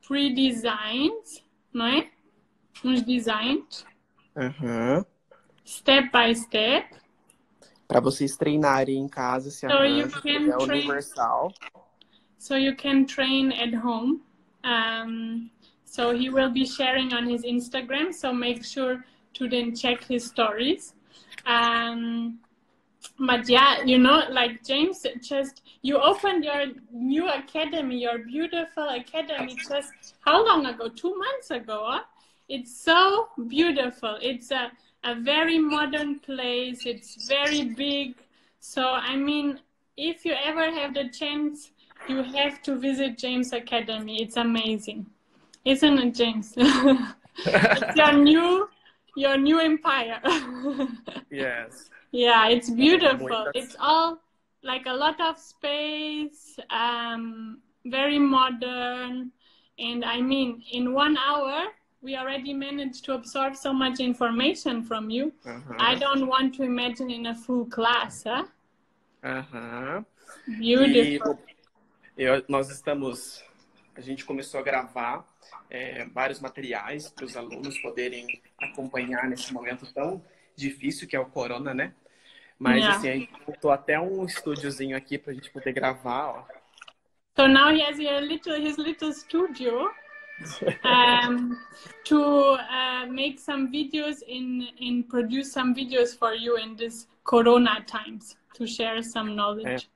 pre-designs, não é? Uns designs. Step by step. Para vocês treinarem em casa esse arranjo, é universal. So you can train at home. So he will be sharing on his Instagram, so make sure to then check his stories. But yeah, you know, like James, you opened your new academy, your beautiful academy just how long ago? 2 months ago, huh? It's so beautiful. It's a very modern place. It's very big. So, I mean, if you ever have the chance you have to visit James Academy. It's amazing. Isn't it, James? It's your new empire. Yes. Yeah, it's beautiful. It's all like a lot of space, very modern. And I mean, in 1 hour, we already managed to absorb so much information from you. I don't want to imagine in a full class, huh? Beautiful. A gente começou a gravar vários materiais para os alunos poderem acompanhar nesse momento tão difícil que é o corona, né? Mas assim, a gente montou até um estúdiozinho aqui para a gente poder gravar, ó. So now he has his little studio to make some videos and produce some videos for you in this Corona times to share some knowledge.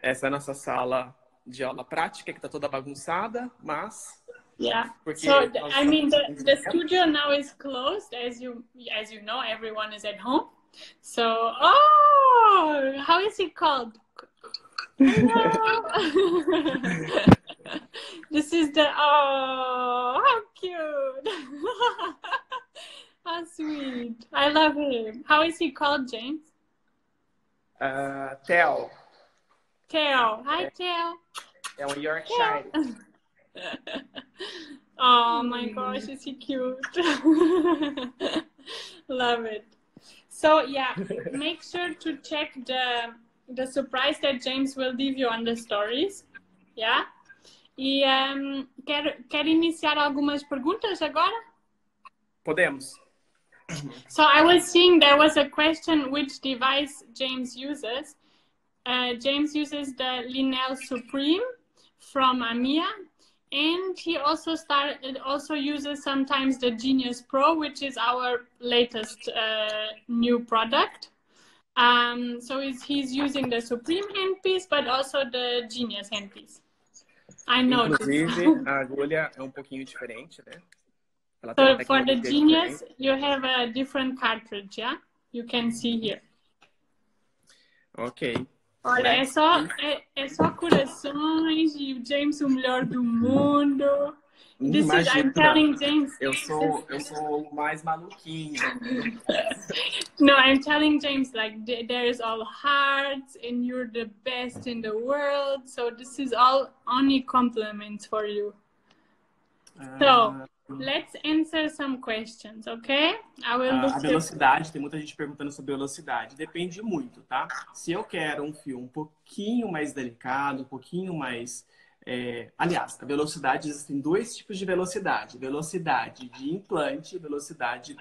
Essa é a nossa sala de aula prática que está toda bagunçada, mas so I mean the studio now is closed, as you know, everyone is at home. So how is it called? Hello. This is how cute. How sweet. I love him. How is he called, James? Theo. Hi, Theo. É um Yorkshire. Oh my gosh, is he cute? Love it. So yeah, make sure to check the surprise that James will leave you on the stories. Yeah? E quer iniciar algumas perguntas agora? Podemos. So I was seeing there was a question which device James uses. James uses the Linel Supreme from Amia, and he also uses sometimes the Genius Pro, which is our latest new product. So he's using the Supreme handpiece, but also the Genius handpiece. I know. Inclusive, a agulha é um pouquinho diferente, né? So for the Genius, you have a different cartridge, yeah? You can see here. Ok. Olha, é só corações e o James o melhor do mundo. I'm telling James. Eu sou o mais maluquinho. No, I'm telling James, like, there's all hearts and you're the best in the world. So this is all only compliments for you. So let's answer some questions, okay? I will look a velocidade, tem muita gente perguntando sobre velocidade. Depende muito, tá? Se eu quero um fio um pouquinho mais delicado, um pouquinho mais... aliás, a velocidade, existem dois tipos de velocidade. Velocidade de implante, velocidade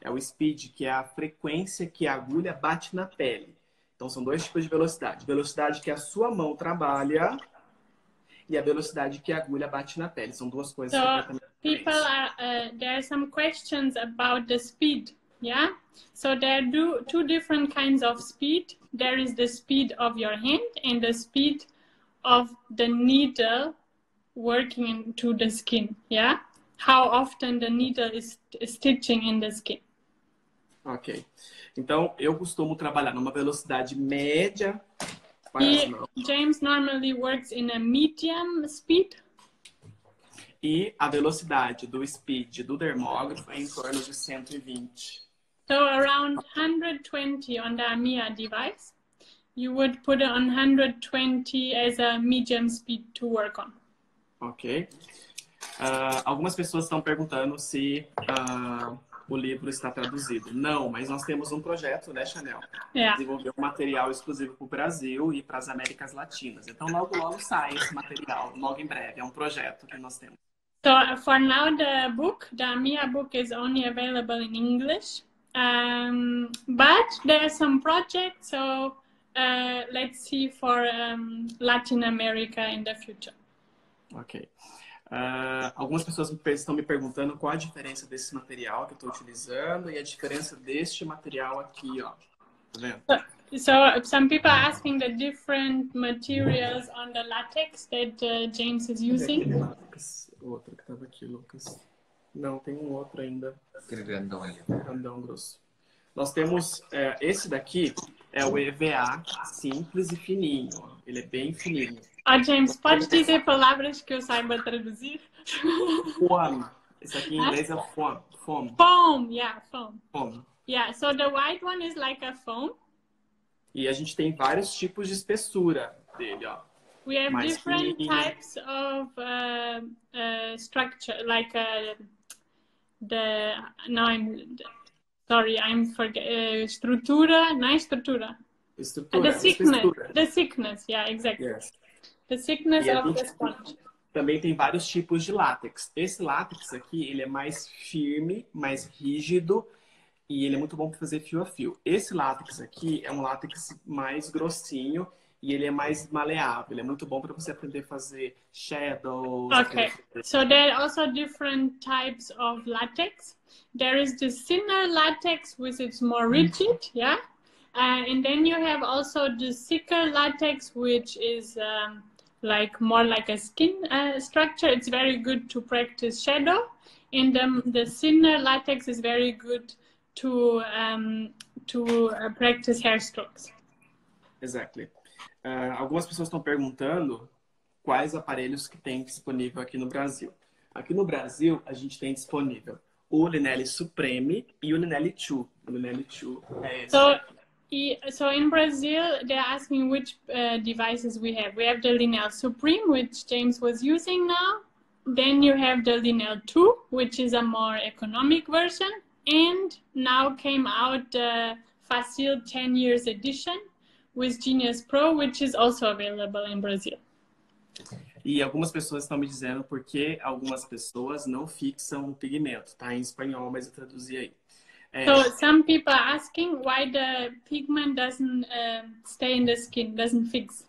é o speed, que é a frequência que a agulha bate na pele. Então, são dois tipos de velocidade. Velocidade que a sua mão trabalha e a velocidade que a agulha bate na pele. São duas coisas completamente diferentes. There are some questions about the speed, yeah? So there are two different kinds of speed. There is the speed of your hand and the speed of the needle working into the skin, yeah? How often the needle is stitching in the skin. Ok. Então, eu costumo trabalhar numa velocidade média. James normally works in a medium speed. E a velocidade do speed do dermógrafo é em torno de 120. So around 120 on the Amia device. You would put it on 120 as a medium speed to work on. Ok. Algumas pessoas estão perguntando se o livro está traduzido. Não, mas nós temos um projeto, né, Chanel? Desenvolver um material exclusivo para o Brasil e para as Américas Latinas. Então, logo, logo sai esse material, logo em breve. É um projeto que nós temos. So, for now, the Amia book is only available in English. But there are some projects, so let's see for Latin America in the future. Ok. Algumas pessoas estão me perguntando qual a diferença desse material que eu estou utilizando e a diferença deste material aqui, ó. Tá vendo? So some people are asking the different materials on the latex that James is using. O outro que estava aqui, Lucas. Não, tem um outro ainda. Aquele grandão ali. Grandão, grosso. Nós temos esse daqui é o EVA simples e fininho. Ó. Ele é bem fininho. James, pode dizer palavras que eu saiba traduzir? Foam. Esse aqui em inglês é foam. Foam. Foam, yeah, foam. Foam. Yeah, so the white one is like a foam. E a gente tem vários tipos de espessura dele, ó. We have Mais different fininho. types of structure, like estrutura, não é estrutura. Estrutura. The thickness, Espessura. the thickness, yeah, exactly. Yes. The thickness E a of the gente sponge. também tem vários tipos de látex. Esse látex aqui, ele é mais firme, mais rígido e ele é muito bom para fazer fio a fio. Esse látex aqui é um látex mais grossinho e ele é mais maleável. Ele é muito bom para você aprender a fazer shadows. Okay, so there are also different types of latex. There is the thinner latex, which is more rigid, yeah? And then you have also the thicker latex, which is more like a skin structure. It's very good to practice shadow. And the thinner latex is very good to practice hair strokes. Exactly. Algumas pessoas estão perguntando quais aparelhos que tem disponível aqui no Brasil. Aqui no Brasil, a gente tem disponível o Linelli Supreme e o Linelli 2. O Linelli 2 é esse. So in Brazil, they're asking which devices we have. We have the Linel Supreme, which James was using now. Then you have the Linel 2, which is a more economic version. And now came out the Facil 10 years edition with Genius Pro, which is also available in Brazil. E algumas pessoas estão me dizendo porque algumas pessoas não fixam o pigmento. Tá em espanhol, mas eu traduzi aí. So some people are asking why the pigment doesn't stay in the skin, doesn't fix.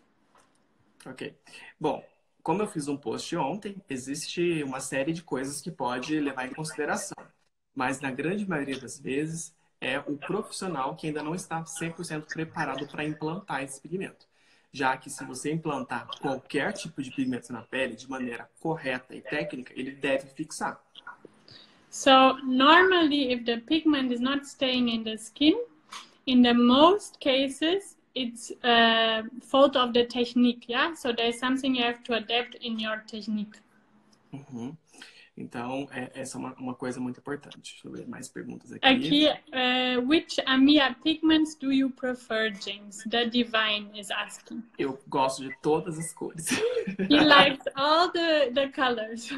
Ok. Bom, como eu fiz um post ontem, existe uma série de coisas que pode levar em consideração. Mas na grande maioria das vezes é o profissional que ainda não está 100% preparado para implantar esse pigmento. Já que se você implantar qualquer tipo de pigmento na pele de maneira correta e técnica, ele deve fixar. So normally, if the pigment is not staying in the skin, in the most cases, it's a fault of the technique, yeah? So there's something you have to adapt in your technique. Uhum. Então, essa é uma coisa muito importante. Deixa eu ver mais perguntas aqui. Aqui, which Amia pigments do you prefer, James? The Divine is asking. Eu gosto de todas as cores. He likes all the colors.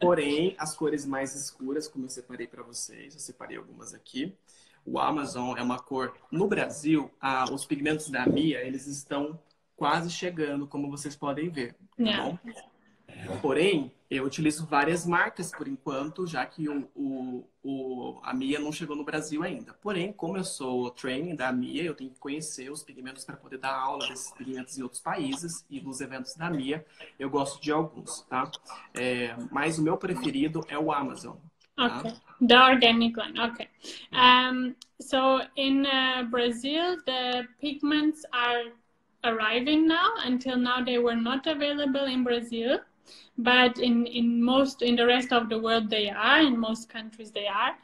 Porém, as cores mais escuras, como eu separei para vocês, eu separei algumas aqui. O Amazon é uma cor... No Brasil, os pigmentos da Amia, eles estão quase chegando, como vocês podem ver. Tá bom? Porém, eu utilizo várias marcas por enquanto, já que a Mia não chegou no Brasil ainda. Porém, como eu sou training da Mia, eu tenho que conhecer os pigmentos para poder dar aula desses pigmentos em outros países. E nos eventos da Mia, eu gosto de alguns, tá? Mas o meu preferido é o Amazon. Tá? Okay, the organic one. Okay. So in Brazil, the pigments are arriving now. Until now, they were not available in Brazil. But in the rest of the world they are, in most countries they are.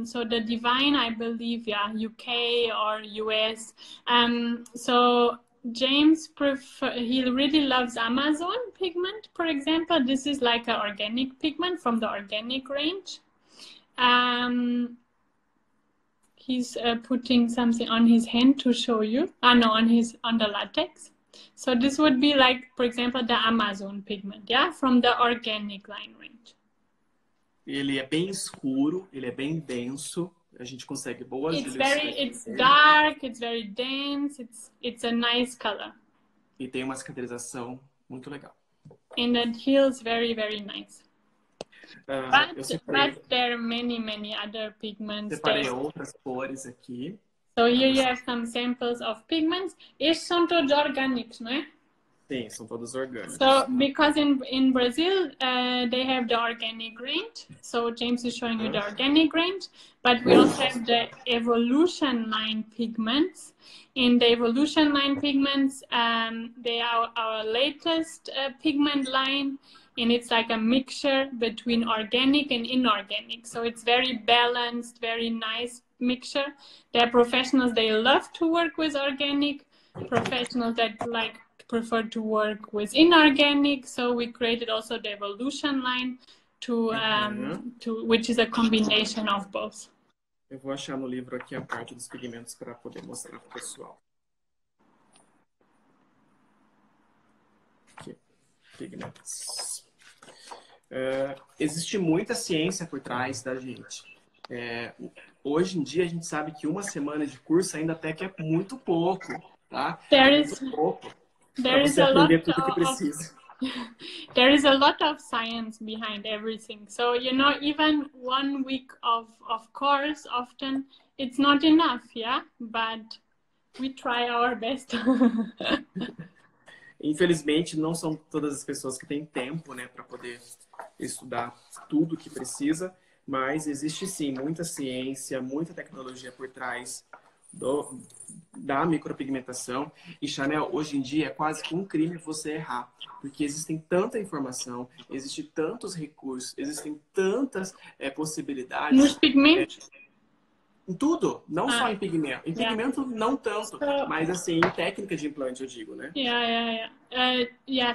So the Divine, I believe, UK or US. So James he really loves Amazon pigment, for example. This is like an organic pigment from the organic range. He's putting something on his hand to show you. On the latex. So this would be like, for example, the Amazon pigment, yeah, from the organic line range. Ele é bem escuro, ele é bem denso. A gente consegue boas diluições. It's dark, it's very dense, it's a nice color. E tem uma cicatrização muito legal. And it heals very, very nice. But there are many other pigments. Separei outras cores aqui. So here you have some samples of pigments. Estes são todos orgânicos, não é? Sim, são todos orgânicos. So because in Brazil they have the organic range. So James is showing you the organic range, but we also have the evolution line pigments. In the evolution line pigments, they are our latest pigment line, and it's like a mixture between organic and inorganic. So it's very balanced, very nice mixture. There are professionals, they love to work with organic. Professionals that like prefer to work with inorganic. So we created also the evolution line which is a combination of both. Eu vou achar no livro aqui a parte dos pigmentos para poder mostrar para o pessoal. Aqui, pigmentos. Existe muita ciência por trás da gente. Hoje em dia a gente sabe que uma semana de curso ainda até que é muito pouco, tá? Muito pouco para você aprender tudo que precisa. There is a lot of science behind everything. So, you know, even 1 week of course, often it's not enough, yeah? But we try our best. Infelizmente, não são todas as pessoas que têm tempo, né, para poder estudar tudo que precisa, mas existe sim muita ciência, muita tecnologia por trás da micropigmentação. E Chanel, hoje em dia é quase que um crime você errar, porque existem tanta informação, existem tantos recursos, existem tantas possibilidades. Nos pigmentos? Em tudo, não só em pigmento. Em pigmento não tanto, mas assim, em técnica de implante eu digo, né?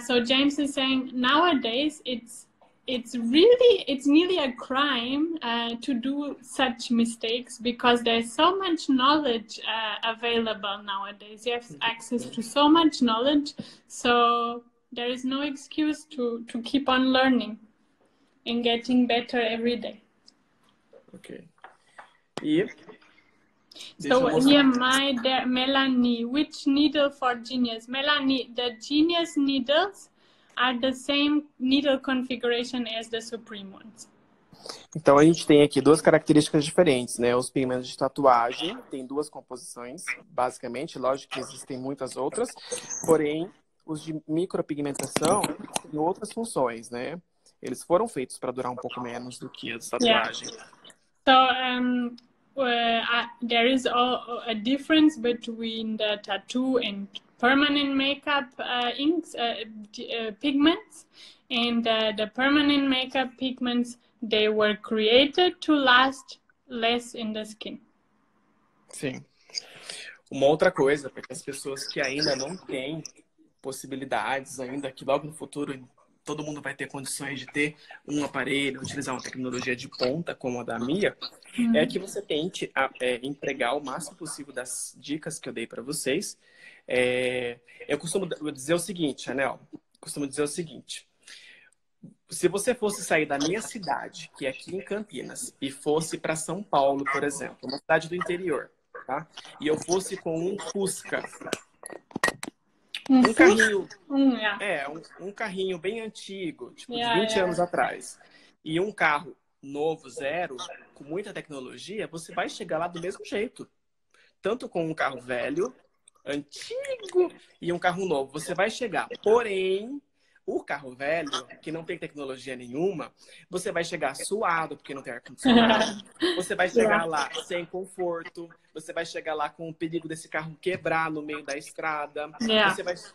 So James is saying nowadays it's nearly a crime to do such mistakes because there's so much knowledge available nowadays. You have access to so much knowledge, so there is no excuse to keep on learning and getting better every day. Okay. E so here Melanie, which needle for Genius? Melanie, the Genius needles are the same needle configuration as the Supreme ones. Então a gente tem aqui duas características diferentes, né? Os pigmentos de tatuagem têm duas composições, basicamente, lógico que existem muitas outras, porém os de micropigmentação têm outras funções, né? Eles foram feitos para durar um pouco menos do que as tatuagens. So there is a difference between the tattoo and permanent makeup inks, pigments, and the permanent makeup pigments, they were created to last less in the skin. Sim. Uma outra coisa, porque as pessoas que ainda não têm possibilidades ainda, que logo no futuro todo mundo vai ter condições de ter um aparelho, utilizar uma tecnologia de ponta como a da Mia, é que você tente empregar o máximo possível das dicas que eu dei para vocês. Eu costumo dizer o seguinte, Chanel, se você fosse sair da minha cidade, que é aqui em Campinas, e fosse para São Paulo, por exemplo, uma cidade do interior, tá? E eu fosse com um Fusca, um carrinho, um carrinho bem antigo, tipo de 20 anos atrás, e um carro novo, zero, com muita tecnologia, você vai chegar lá do mesmo jeito. Tanto com um carro velho, antigo, e um carro novo. Você vai chegar. Porém, o carro velho, que não tem tecnologia nenhuma, você vai chegar suado, porque não tem ar-condicionado. Você vai chegar lá sem conforto. Você vai chegar lá com o perigo desse carro quebrar no meio da estrada.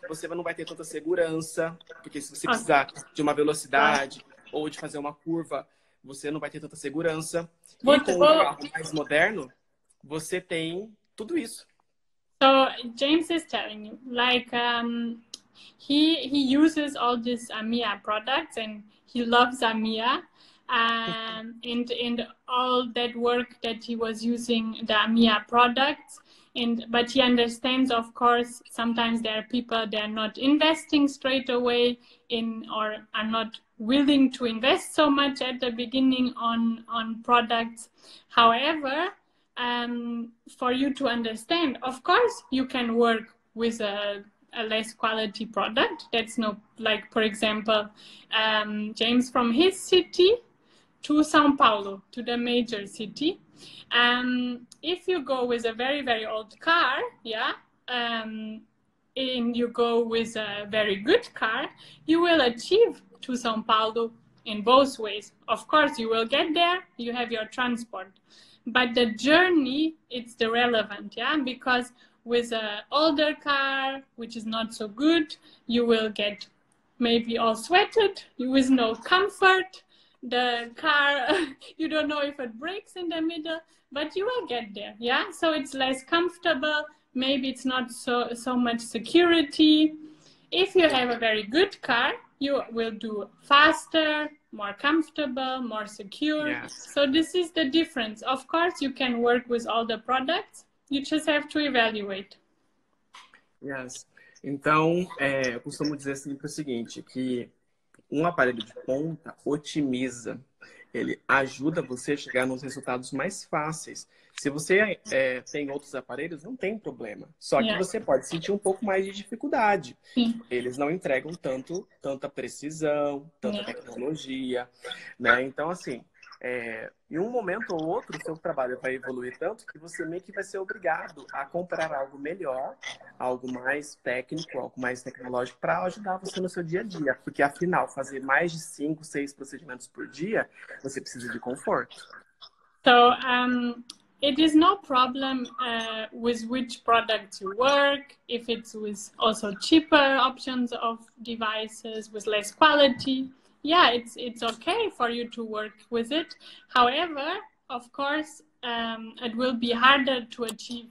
Você não vai ter tanta segurança, porque se você precisar de uma velocidade ou de fazer uma curva, você não vai ter tanta segurança. E com um carro mais moderno, você tem tudo isso. So James is telling you, like, he uses all these Amia products and he loves Amia, and all that work that he was using the Amia products. But he understands, of course, sometimes there are people that are not investing straight away or are not willing to invest so much at the beginning on products. However, for you to understand, of course, you can work with a less quality product. That's like, for example, James from his city to São Paulo, to the major city. If you go with a very, very old car, and you go with a very good car, you will achieve to São Paulo in both ways. Of course, you will get there, you have your transport. But the journey, it's the relevant, because with an older car, which is not so good, you will get maybe all sweated, with no comfort. The car, you don't know if it breaks in the middle, but you will get there, So it's less comfortable. Maybe it's not so much security. If you have a very good car, you will do faster, more comfortable, more secure. Yes. So this is the difference. Of course, you can work with all the products. You just have to evaluate. Yes. Então, eu costumo dizer sempre o seguinte, que um aparelho de ponta otimiza, ele ajuda você a chegar nos resultados mais fáceis. Se você tem outros aparelhos, não tem problema. Só que você pode sentir um pouco mais de dificuldade. Sim. Eles não entregam tanta precisão, tanta tecnologia, né? Então, assim, em um momento ou outro, o seu trabalho vai evoluir tanto que você meio que vai ser obrigado a comprar algo melhor, algo mais técnico, algo mais tecnológico para ajudar você no seu dia a dia. Porque, afinal, fazer mais de 5, 6 procedimentos por dia, você precisa de conforto. So, it is no problem with which products you work, if it's with also cheaper options of devices with less quality. Yeah, it's okay for you to work with it. However, of course, it will be harder to achieve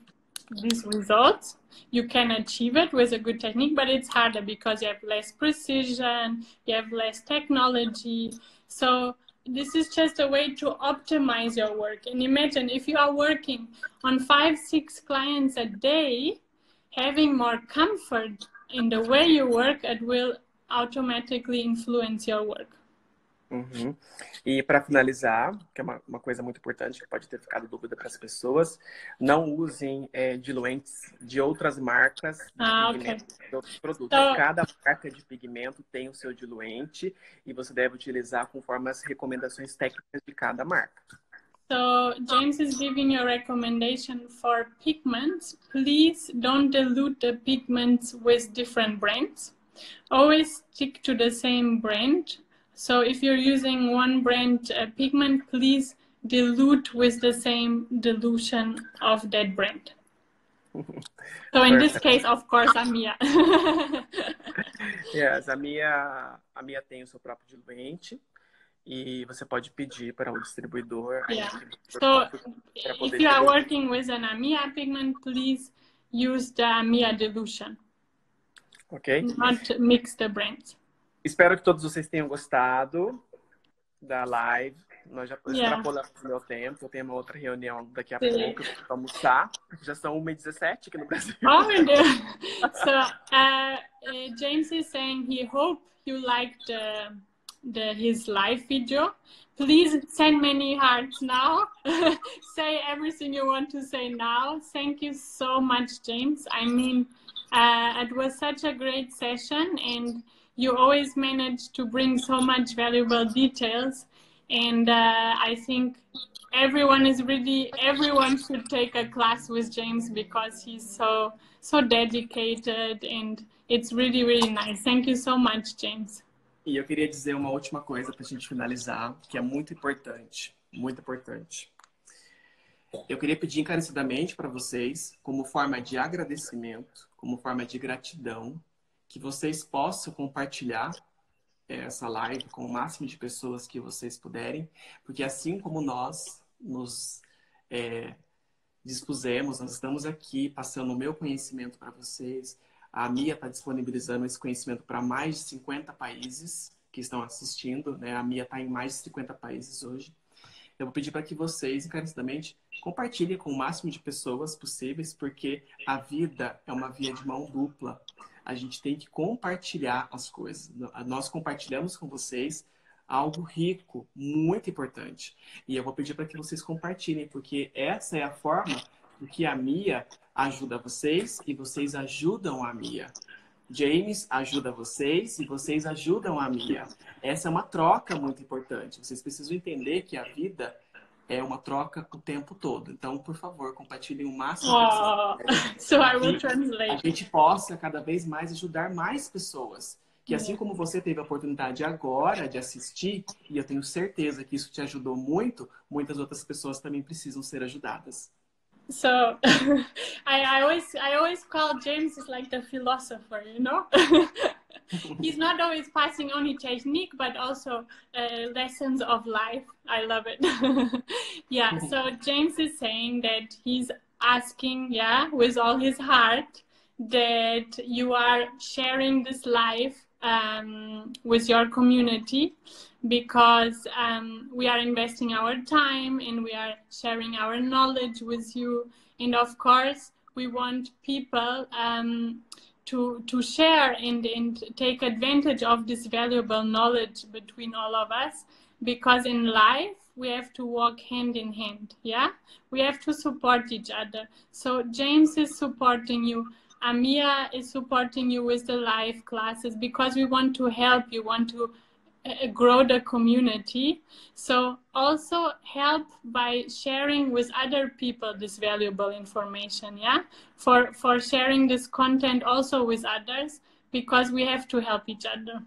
these results. You can achieve it with a good technique, but it's harder because you have less precision, you have less technology. So this is just a way to optimize your work. And imagine if you are working on 5, 6 clients a day, having more comfort in the way you work, it will automatically influence your work. Uhum. E para finalizar, que é uma coisa muito importante que pode ter ficado dúvida para as pessoas, não usem diluentes de outras marcas de pigmento, de outros produtos. So, cada marca de pigmento tem o seu diluente e você deve utilizar conforme as recomendações técnicas de cada marca. So James is giving you a recommendation for pigments. Please don't dilute the pigments with different brands. Always stick to the same brand. So if you're using one brand pigment, please dilute with the same dilution of that brand. So in this case, of course, Amia. Yes, a Mia tem o seu próprio diluente e você pode pedir para o distribuidor. Yeah. So if you are working with an Amia pigment, please use the Amia dilution. Ok? Not mix the brands. Espero que todos vocês tenham gostado da live. Nós já extrapolamos o meu tempo. Eu tenho uma outra reunião daqui a pouco para almoçar. Já são 1h17 aqui no Brasil. Oh, so James is saying he hope you liked his live video. Please send many hearts now. Say everything you want to say now. Thank you so much, James. I mean, it was such a great session, and you always manage to bring so much valuable details. And I think everyone should take a class with James because he's so dedicated, and it's really, really nice. Thank you so much, James. E eu queria dizer uma última coisa para a gente finalizar, que é muito importante, muito importante. Eu queria pedir encarecidamente para vocês, como forma de agradecimento, como forma de gratidão, que vocês possam compartilhar essa live com o máximo de pessoas que vocês puderem, porque assim como nós nos dispusemos, nós estamos aqui passando o meu conhecimento para vocês. A Mia está disponibilizando esse conhecimento para mais de 50 países que estão assistindo, né? A Mia está em mais de 50 países hoje. Eu vou pedir para que vocês, encarecidamente, compartilhem com o máximo de pessoas possíveis, porque a vida é uma via de mão dupla. A gente tem que compartilhar as coisas. Nós compartilhamos com vocês algo rico, muito importante. E eu vou pedir para que vocês compartilhem, porque essa é a forma em que a Mia ajuda vocês e vocês ajudam a Mia. James ajuda vocês e vocês ajudam a Mia. Essa é uma troca muito importante. Vocês precisam entender que a vida é uma troca o tempo todo. Então, por favor, compartilhem o máximo que so I will translate. A gente possa cada vez mais ajudar mais pessoas. Que assim como você teve a oportunidade agora de assistir, e eu tenho certeza que isso te ajudou muito, muitas outras pessoas também precisam ser ajudadas. So I always call James is like the philosopher, you know? He's not always passing only technique, but also lessons of life. I love it. Yeah, so James is saying that he's asking, with all his heart, that you are sharing this live with your community, because we are investing our time and we are sharing our knowledge with you. And of course, we want people to share and take advantage of this valuable knowledge between all of us, because in life we have to walk hand in hand. Yeah, we have to support each other. So James is supporting you, Amia is supporting you with the live classes, because we want to help you, want to grow the community. So also help by sharing with other people this valuable information, yeah, for sharing this content also with others, because we have to help each other.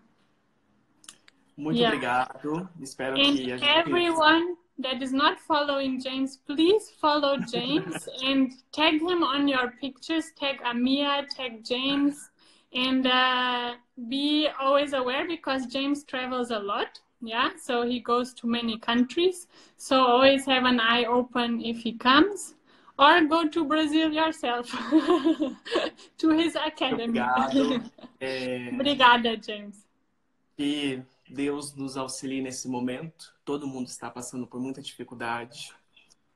Muito obrigado. Espero que a gente... everyone that is not following James, please follow James and tag him on your pictures. Tag Amia, tag James, and be always aware, because James travels a lot. Yeah, so he goes to many countries. So always have an eye open if he comes, or go to Brazil yourself to his academy. Obrigado. Obrigada, James. E Deus nos auxilie nesse momento. Todo mundo está passando por muita dificuldade.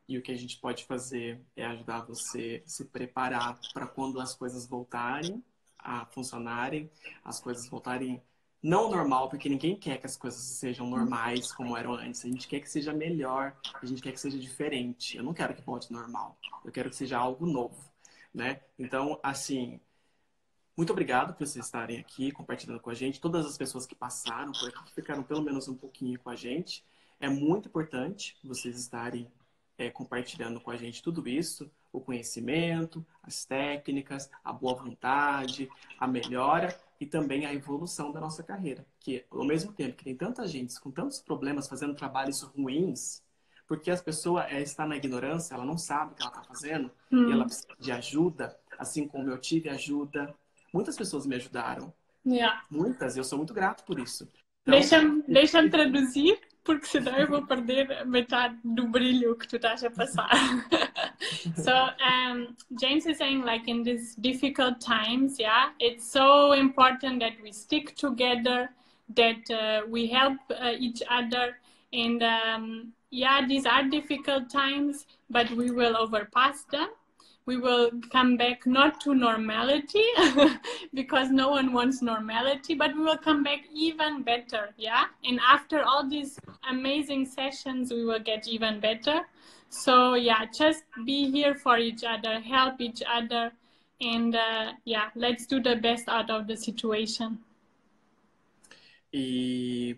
E o que a gente pode fazer é ajudar você a se preparar para quando as coisas voltarem a funcionarem, as coisas voltarem não normal, porque ninguém quer que as coisas sejam normais como eram antes. A gente quer que seja melhor, a gente quer que seja diferente. Eu não quero que volte normal, eu quero que seja algo novo, né? Então, assim, muito obrigado por vocês estarem aqui compartilhando com a gente. Todas as pessoas que passaram por aqui, que ficaram pelo menos um pouquinho com a gente. É muito importante vocês estarem compartilhando com a gente tudo isso, o conhecimento, as técnicas, a boa vontade, a melhora e também a evolução da nossa carreira. Que ao mesmo tempo que tem tanta gente com tantos problemas fazendo trabalhos ruins, porque as pessoas estão na ignorância, ela não sabe o que ela está fazendo, e ela precisa de ajuda, assim como eu tive ajuda. Muitas pessoas me ajudaram. Yeah. Muitas, eu sou muito grato por isso. Então, deixa-me traduzir, porque senão eu vou perder metade do brilho que tu estás a passar. So, James is saying, like, in these difficult times, yeah, it's so important that we stick together, that we help each other. And yeah, these are difficult times, but we will overpass them. We will come back not to normality, because no one wants normality, but we will come back even better, yeah? And after all these amazing sessions, we will get even better. So yeah, just be here for each other, help each other, and yeah, let's do the best out of the situation. E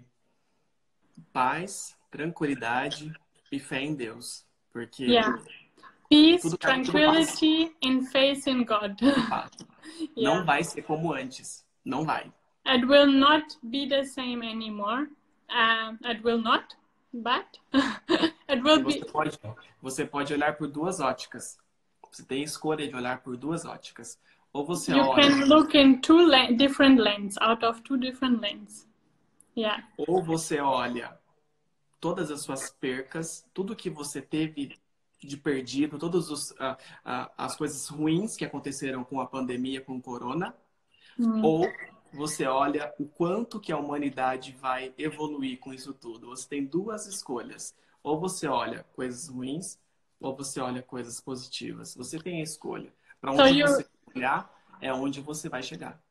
paz, tranquilidade e fé em Deus, porque... Yeah. Peace, tranquility, and faith in God. Yeah. Não vai ser como antes. Não vai. It will not be the same anymore. It will not, but it will be... Você pode olhar por duas óticas. Você tem escolha de olhar por duas óticas. Ou você You olha... can look in different lenses, out of two different lenses. Yeah. Ou você olha todas as suas percas, tudo que você teve de perdido, todas as coisas ruins que aconteceram com a pandemia, com o corona, ou você olha o quanto que a humanidade vai evoluir com isso tudo. Você tem duas escolhas. Ou você olha coisas ruins, ou você olha coisas positivas. Você tem a escolha. Para onde você olhar, é onde você vai chegar.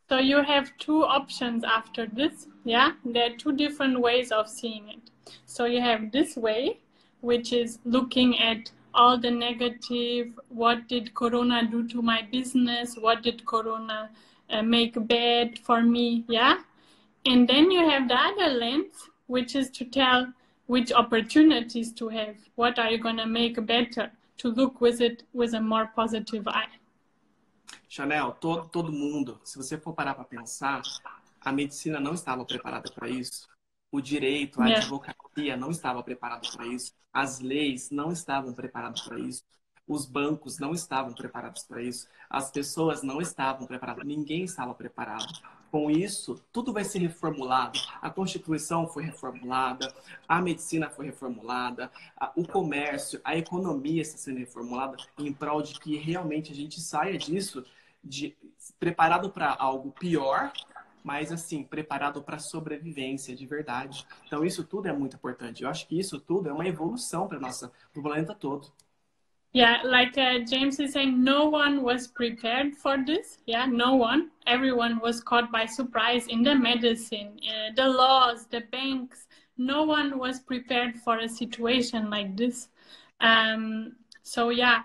So you have two options after this, yeah? There are two different ways of seeing it. So you have this way, which is looking at all the negative, what did Corona do to my business, what did Corona make bad for me, yeah? And then you have the other lens, which is to tell which opportunities to have, what are you going to make better, to look with it with a more positive eye. Chanel, todo mundo, se você for parar para pensar, a medicina não estava preparada para isso. O direito, a advocacia não estava preparada para isso. As leis não estavam preparadas para isso. Os bancos não estavam preparados para isso. As pessoas não estavam preparadas. Ninguém estava preparado. Com isso, tudo vai ser reformulado. A Constituição foi reformulada, a medicina foi reformulada, o comércio, a economia está sendo reformulada em prol de que realmente a gente saia disso preparado para algo pior, mas assim, preparado para sobrevivência de verdade. Então isso tudo é muito importante. Eu acho que isso tudo é uma evolução para o planeta todo. Yeah, like James is saying, no one was prepared for this. Yeah, no one. Everyone was caught by surprise in the medicine, the laws, the banks. No one was prepared for a situation like this. So yeah,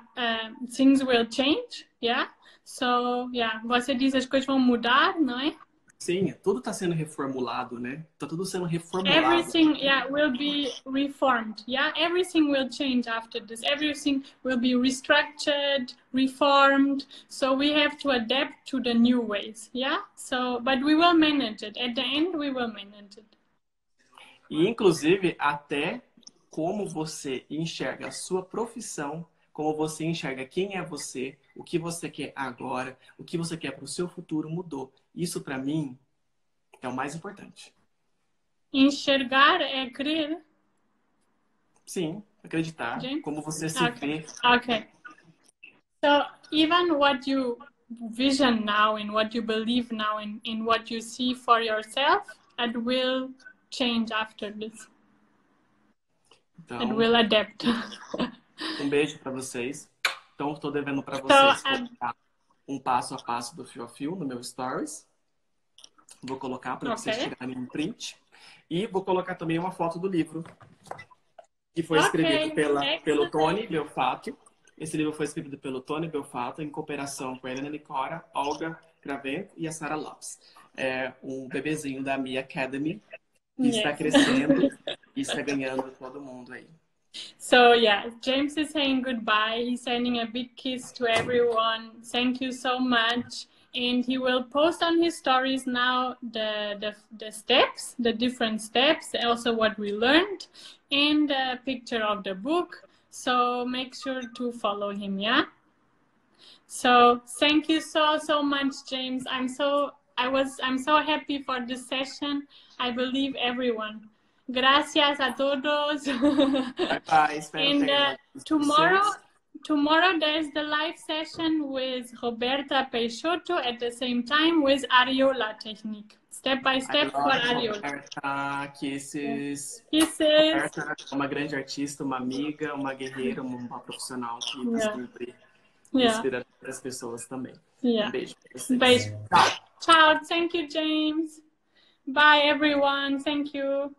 things will change. Yeah. So yeah, você diz as coisas vão mudar, não é? Sim, tudo está sendo reformulado, né? Tá tudo sendo reformulado. Everything, yeah, will be reformed. Yeah, everything will change after this. Everything will be restructured, reformed. So we have to adapt to the new ways. Yeah. So, but we will manage it. At the end, we will manage it. E inclusive até como você enxerga a sua profissão, como você enxerga quem é você, o que você quer agora, o que você quer para o seu futuro mudou. Isso, para mim, é o mais importante. Enxergar é crer? Sim, acreditar. James? Como você se vê. Okay. So, even what you vision now and what you believe now and in what you see for yourself, it will change after this. Então, It will adapt. Um beijo para vocês. Então, estou devendo para vocês colocar um passo a passo do fio a fio no meu stories. Vou colocar para vocês tirarem um print. E vou colocar também uma foto do livro, que foi escrito pelo Tony Belfato. Esse livro foi escrito pelo Tony Belfato em cooperação com a Helena Nicora, Olga Cravento e a Sara Lopes. É um bebezinho da Mi Academy que está crescendo e está ganhando todo mundo aí. So yeah, James is saying goodbye. He's sending a big kiss to everyone. Thank you so much. And he will post on his stories now the steps, the different steps, also what we learned, and a picture of the book. So make sure to follow him, yeah? So thank you so much, James. I'm so happy for this session. I believe everyone. Gracias a todos. Bye. And tomorrow there's the live session with Roberta Peixoto at the same time with Ariola Technique. Step by step for Ariola. Kisses. Roberta é uma grande artista, uma amiga, uma guerreira, uma profissional que está sempre inspirando as pessoas também. Um beijo para vocês. Beijo. Ciao. Thank you, James. Bye, everyone. Thank you.